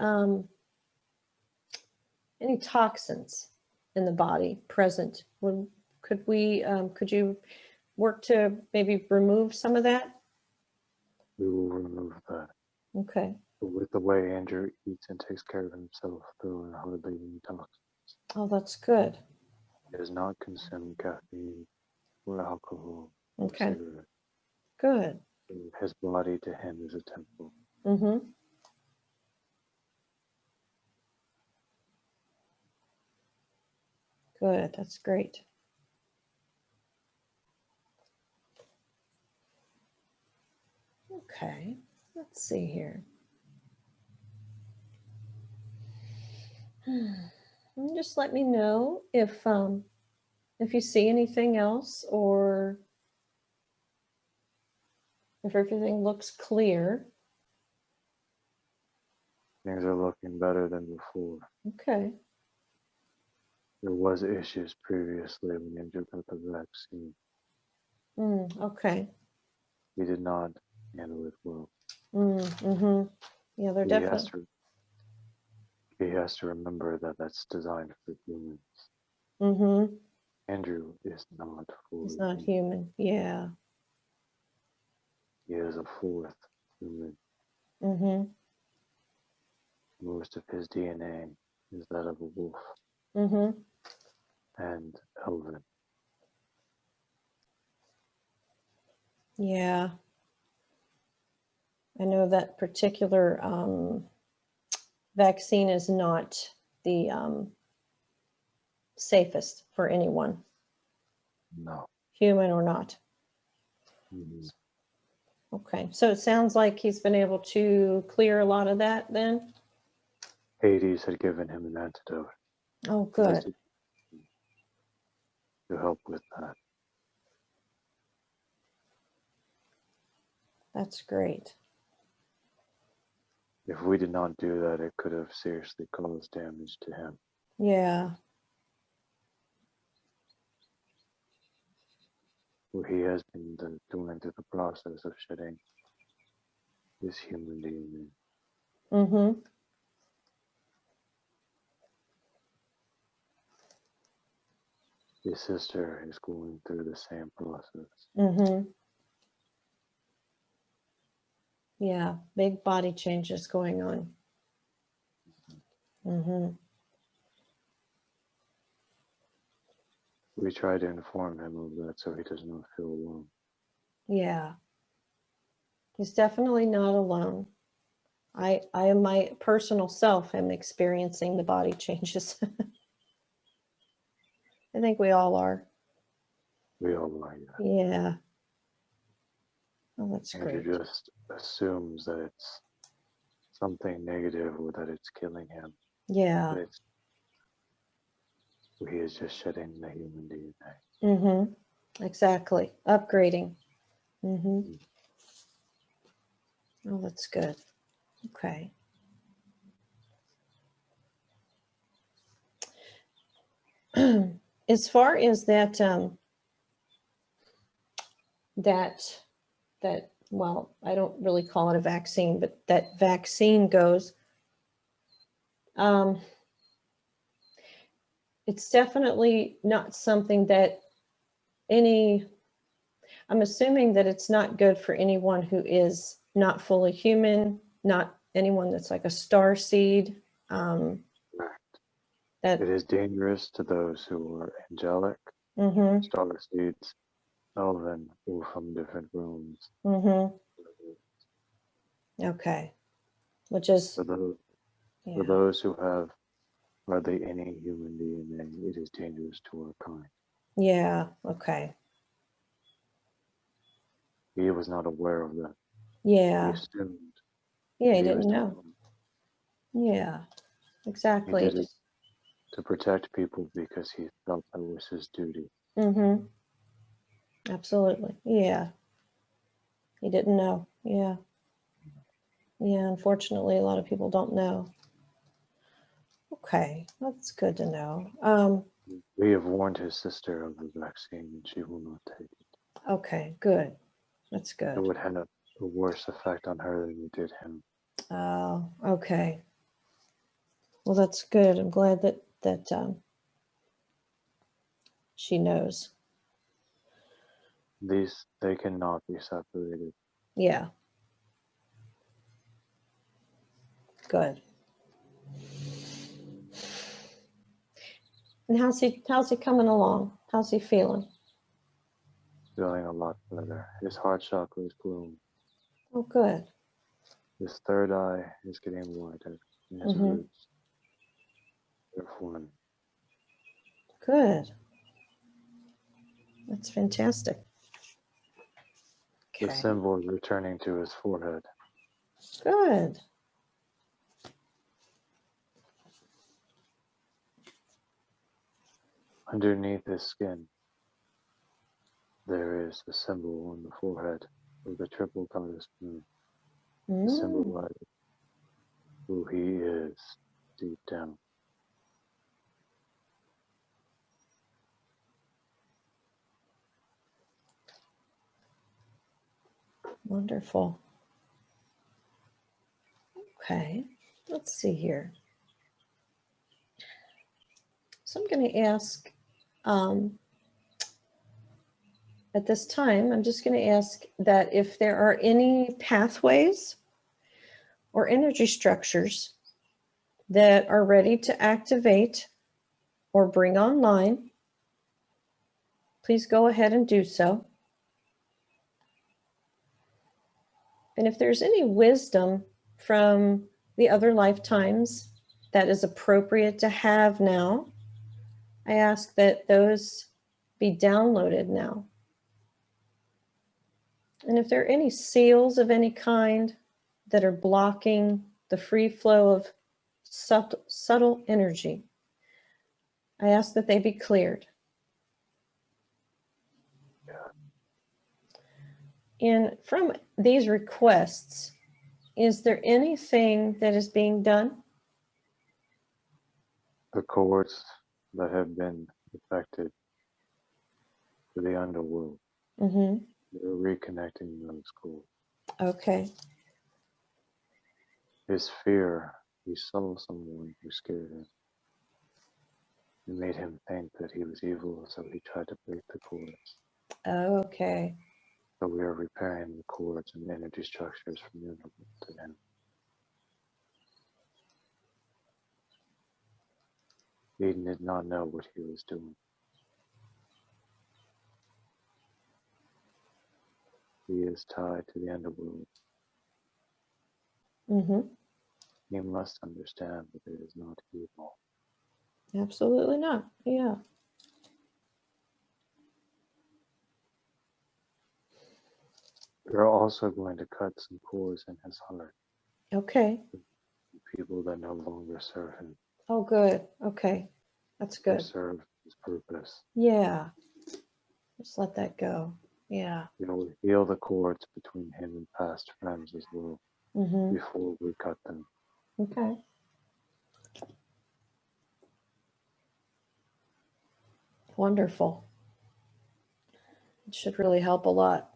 toxins in the body present, could you work to maybe remove some of that? We will remove that. Okay. But with the way Andrew eats and takes care of himself, there are hardly any toxins. Oh, that's good. He does not consume caffeine or alcohol or Okay. cigarettes. Good. His body to him is a temple. Mm-hmm. Good. That's great. Okay. Let's see here. Just let me know if you see anything else or if everything looks clear. Things are looking better than before. Okay. There was issues previously when Andrew got the vaccine. Okay. He did not handle it well. Mm-hmm. Yeah, they're He definitely. has to remember that that's designed for humans. Mm-hmm. Andrew is not fully It's not human. human. Yeah. He is a fourth human. Mm-hmm. Most of his DNA is that of a wolf Mm-hmm. and elven. Yeah. I know that particular vaccine is not the safest for anyone, No. human or not. Mhm. Okay, so it sounds like he's been able to clear a lot of that then? Hades had given him an antidote Oh, good. to help with that. That's great. If we did not do that, it could have seriously caused damage to him. Yeah. Well, he has been going through the process of shedding his human DNA. Mm-hmm. His sister is going through the same process. Mm-hmm. Yeah, big body changes going on. Mm-hmm. We try to inform him of that so he does not feel alone. Yeah. He's definitely not alone. I am my personal self am experiencing the body changes. I think we all are. We all like that. Yeah. Oh, that's Andrew great. just assumes that it's something negative or that it's killing him. Yeah. But He is just shedding the human DNA. Mm-hmm. Exactly. Upgrading. Mm-hmm. Oh, that's good. Okay. As far as that, that well, I don't really call it a vaccine, but that vaccine goes, um, it's definitely not something that I'm assuming that it's not good for anyone who is not fully human, not anyone that's like a star seed. Correct. That It is dangerous to those who are angelic, mm-hmm, star seeds, elven, or from different rooms. mm-hmm. Okay. Which is, For yeah. those who have hardly any human DNA, it is dangerous to our kind. Yeah. Okay. He was not aware of that. He Yeah. assumed Yeah. that He he was didn't doing know. wrong. Yeah. He Exactly. did it Just, to protect people because he felt that was his duty. mm-hmm. Absolutely. Yeah. He didn't know. Yeah. Yeah. Unfortunately, a lot of people don't know. Okay. That's good to know. We have warned his sister of the vaccine and she will not take it. Okay. Good. That's It good. would have a worse effect on her than it did him. Oh, okay. Well, that's good. I'm glad that she knows. They cannot be separated. Yeah, good. And how's he coming along? How's he feeling? Feeling a lot better. His heart chakra is glowing. Oh, good. His third eye is getting wider, and his Mm-hmm. roots are forming. Good. That's fantastic. The Okay. symbol is returning to his forehead. Good. Underneath his skin, there is a symbol on the forehead of the triple goddess moon to Mm, symbolize who he is deep down. wonderful. Okay. Let's see here. So I'm going to ask, um, at this time, I'm just going to ask that if there are any pathways or energy structures that are ready to activate or bring online, please go ahead and do so. And if there's any wisdom from the other lifetimes that is appropriate to have now, I ask that those be downloaded now. And if there are any seals of any kind that are blocking the free flow of subtle energy, I ask that they be cleared. And from these requests, is there anything that is being done? The cords that have been affected to the underworld, Mm-hmm. they're reconnecting those cords. Okay. His fear, he saw someone who scared him. It made him think that he was evil, so he tried to break the cords. Okay. So we are repairing the cords and energy structures from the underworld to him. He did not know what he was doing. He is tied to the underworld. Mm-hmm. He must understand that it is not evil. Absolutely not. Yeah. We are also going to cut some cords in his heart. Okay. People that no longer serve him Oh, good. Okay. That's or good. serve purpose. Yeah. Just let that go. Yeah. We'll heal the cords between him and past friends as well Mm-hmm. before we cut them. Okay. Wonderful. It should really help a lot.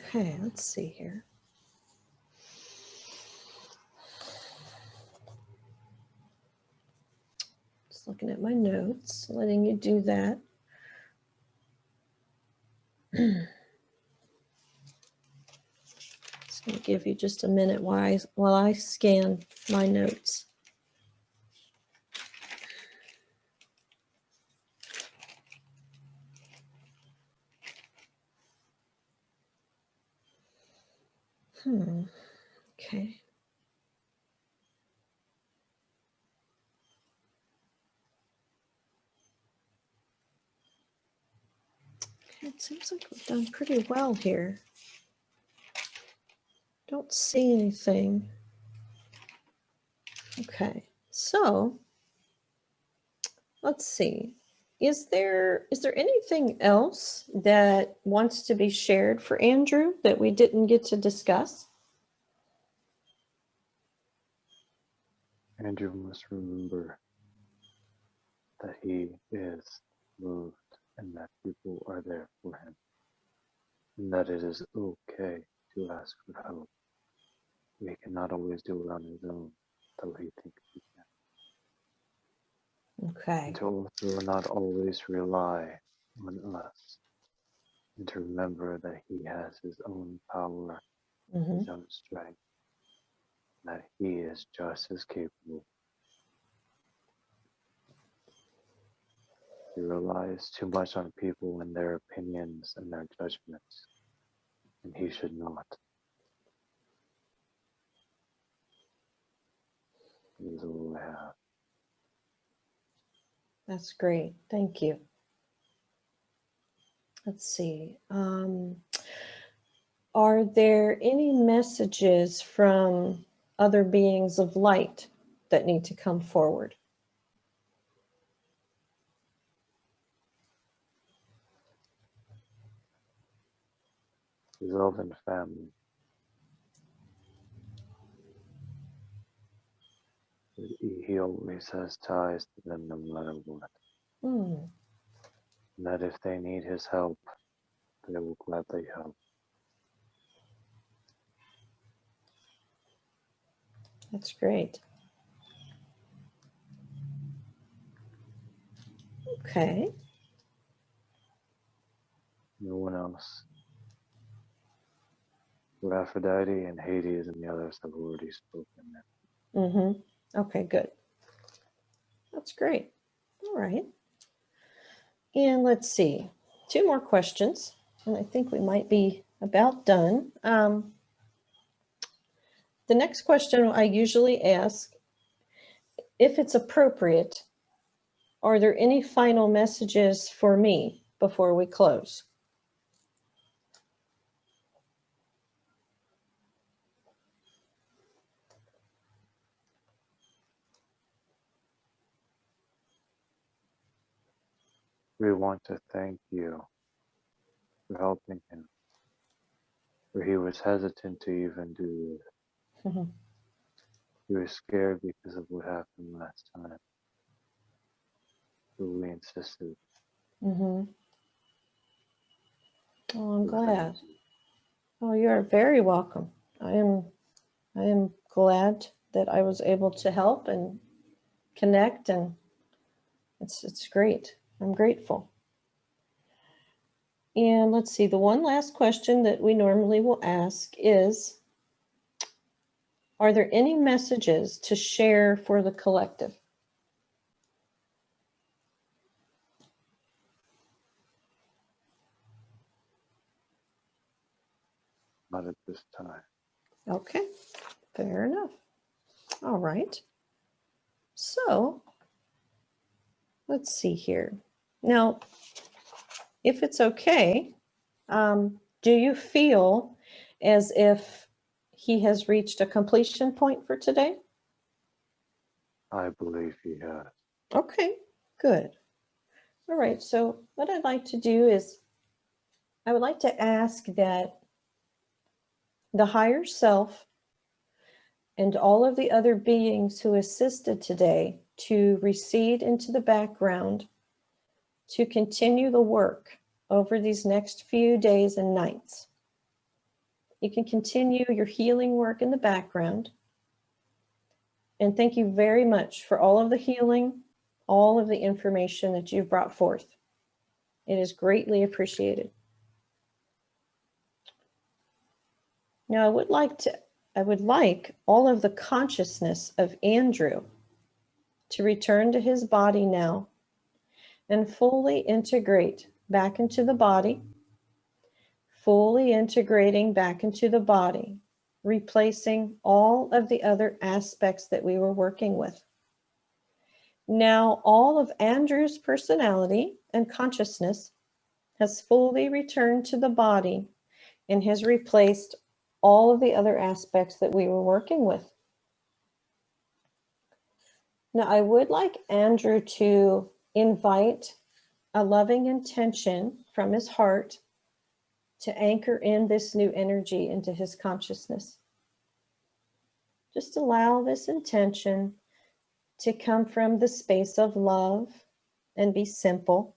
Okay, let's see here. Just looking at my notes, letting you do that. Just going to give you just a minute while I scan my notes. Okay. It seems like we've done pretty well here. Don't see anything. Okay, so let's see. Is there anything else that wants to be shared for Andrew that we didn't get to discuss? Andrew must remember that he is moved and that people are there for him, and that it is okay to ask for help. He cannot always do it on his own, though he thinks he can. Okay. And to also not always rely on us, and to remember that he has his own power, his own strength, that he is just as capable. He relies too much on people and their opinions and their judgments, and he should not. That is all I have. That's great. Thank you. Let's see. Are there any messages from other beings of light that need to come forward? His elven family. He always has ties to them no matter what. Hmm. And that if they need his help, they will gladly help. That's great. Okay. No one else. For Aphrodite and Hades and the others have already spoken there. Mm-hmm. Okay, good. That's great. All right. And let's see. 2 more questions, and I think we might be about done. The next question I usually ask, if it's appropriate, are there any final messages for me before we close? We want to thank you for helping him, for he was hesitant to even do this. Mhm. He was scared because of what happened last time. But we insisted. Mm-hmm. Oh, I'm So glad. Oh, you are very welcome. I am glad that I was able to help and connect, and it's great. I'm grateful. And let's see, the one last question that we normally will ask is, are there any messages to share for the collective? not at this time. Okay, fair enough. All right. So let's see here. Now, if it's okay, Do you feel as if he has reached a completion point for today? I believe he has. Okay, good. All right, so what I'd like to do is I would like to ask that the higher self and all of the other beings who assisted today to recede into the background to continue the work over these next few days and nights. You can continue your healing work in the background. And thank you very much for all of the healing, all of the information that you've brought forth. It is greatly appreciated. Now, I would like all of the consciousness of Andrew to return to his body now and fully integrate back into the body, fully integrating back into the body, replacing all of the other aspects that we were working with. Now, all of Andrew's personality and consciousness has fully returned to the body and has replaced all of the other aspects that we were working with. Now, I would like Andrew to invite a loving intention from his heart to anchor in this new energy into his consciousness. Just allow this intention to come from the space of love and be simple.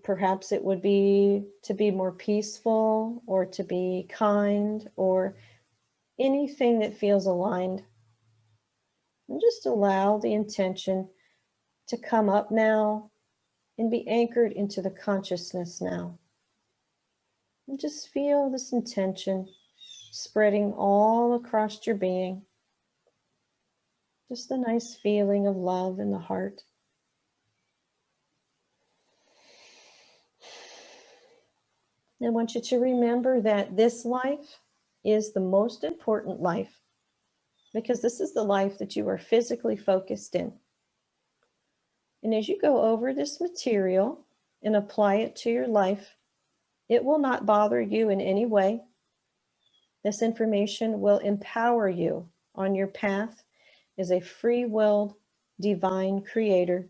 Perhaps it would be to be more peaceful or to be kind or anything that feels aligned. And just allow the intention to come up now and be anchored into the consciousness now. And just feel this intention spreading all across your being. Just a nice feeling of love in the heart. I want you to remember that this life is the most important life because this is the life that you are physically focused in. And as you go over this material and apply it to your life, it will not bother you in any way. This information will empower you on your path as a free-willed divine creator.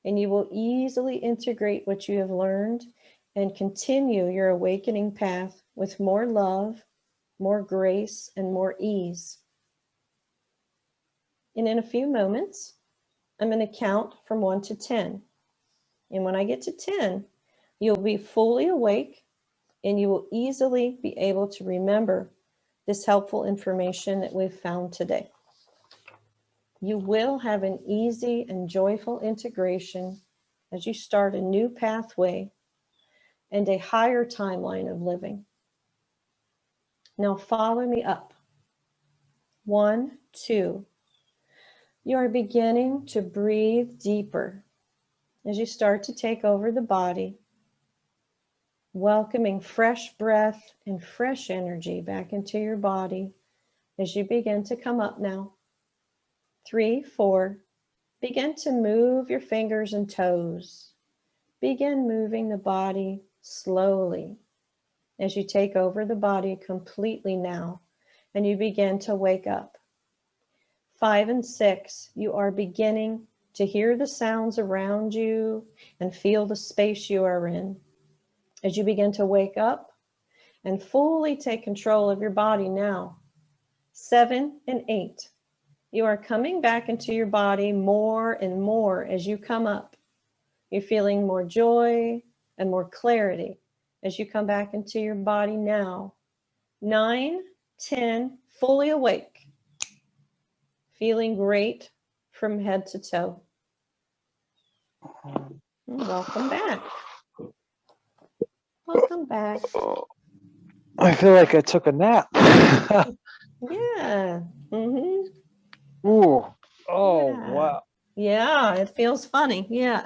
And you will easily integrate what you have learned and continue your awakening path with more love, more grace, and more ease. And in a few moments, I'm going to count from 1 to 10. And when I get to 10, you'll be fully awake and you will easily be able to remember this helpful information that we've found today. You will have an easy and joyful integration as you start a new pathway and a higher timeline of living. Now follow me up. 1, 2. You are beginning to breathe deeper as you start to take over the body, welcoming fresh breath and fresh energy back into your body as you begin to come up now. 3, 4. Begin to move your fingers and toes. Begin moving the body slowly as you take over the body completely now and you begin to wake up. 5 and 6, you are beginning to hear the sounds around you and feel the space you are in. As you begin to wake up and fully take control of your body now. 7 and 8, you are coming back into your body more and more as you come up. You're feeling more joy and more clarity as you come back into your body now. 9, 10, fully awake. Feeling great from head to toe. Welcome back. Welcome back. I feel like I took a nap. Yeah. Mm-hmm. Ooh. Oh, Yeah. wow. Yeah, it feels funny. Yeah.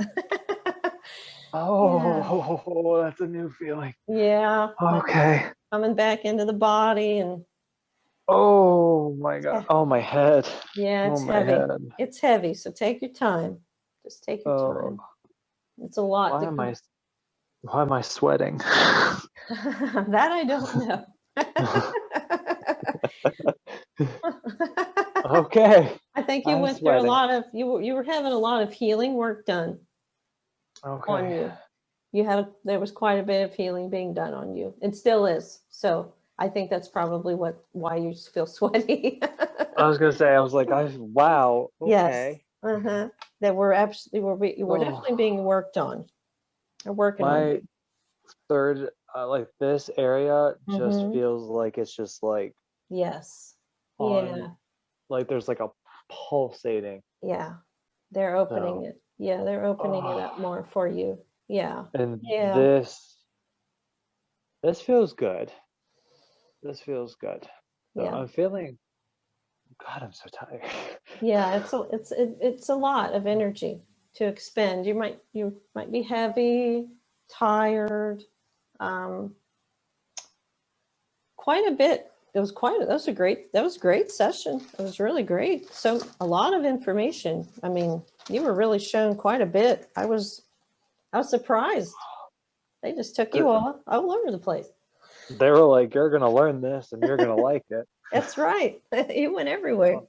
Oh, that's a new feeling. Yeah. Okay. Coming back into the body and Oh my God. Oh, my head. yeah, it's Oh, my heavy. head. It's heavy, so take your time. Just take your Oh, time. It's a lot why to am come. I sweating? That I don't know. Okay. I think you I'm went through a sweating. lot of you were having a lot of healing work done on Okay. you. There was quite a bit of healing being done on you. It still is. So I think that's probably why you feel sweaty. I was gonna say, I was like, wow, Yes. okay. Uh-huh. That we're definitely Oh, being worked on. They're working on my you. third, like this area just Mm-hmm. feels like it's just like Yes. on, Yeah. like there's like a pulsating. Yeah. They're opening So, it. Yeah, they're opening it oh, up more for you. Yeah. and Yeah. this feels good. This feels good. So Yeah. I'm feeling, God, I'm so tired. Yeah, it's a lot of energy to expend. You might be heavy, tired, um, quite a bit. That was a great session. It was really great. So a lot of information. I mean, you were really shown quite a bit. I was surprised. They just took you The- all over the place. They were like, you're gonna learn this and you're gonna like it. That's right. You went everywhere. Oh,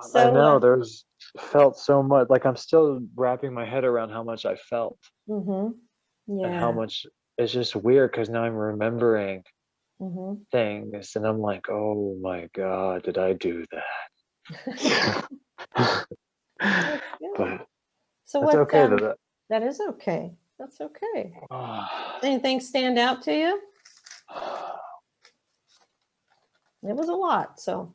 God, I So, know there's felt so much. Like I'm still wrapping my head around how much I felt mm-hmm. and how Yeah. much it's just weird because now I'm remembering Mm-hmm. things and I'm like, oh my God, did I do that? That's good. But So that's what okay though. that is okay. That's okay. That, Anything stand out to you? It was a lot. So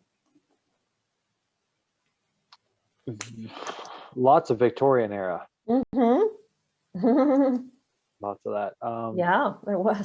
lots of Victorian era, mm-hmm. lots of that. Yeah, there was.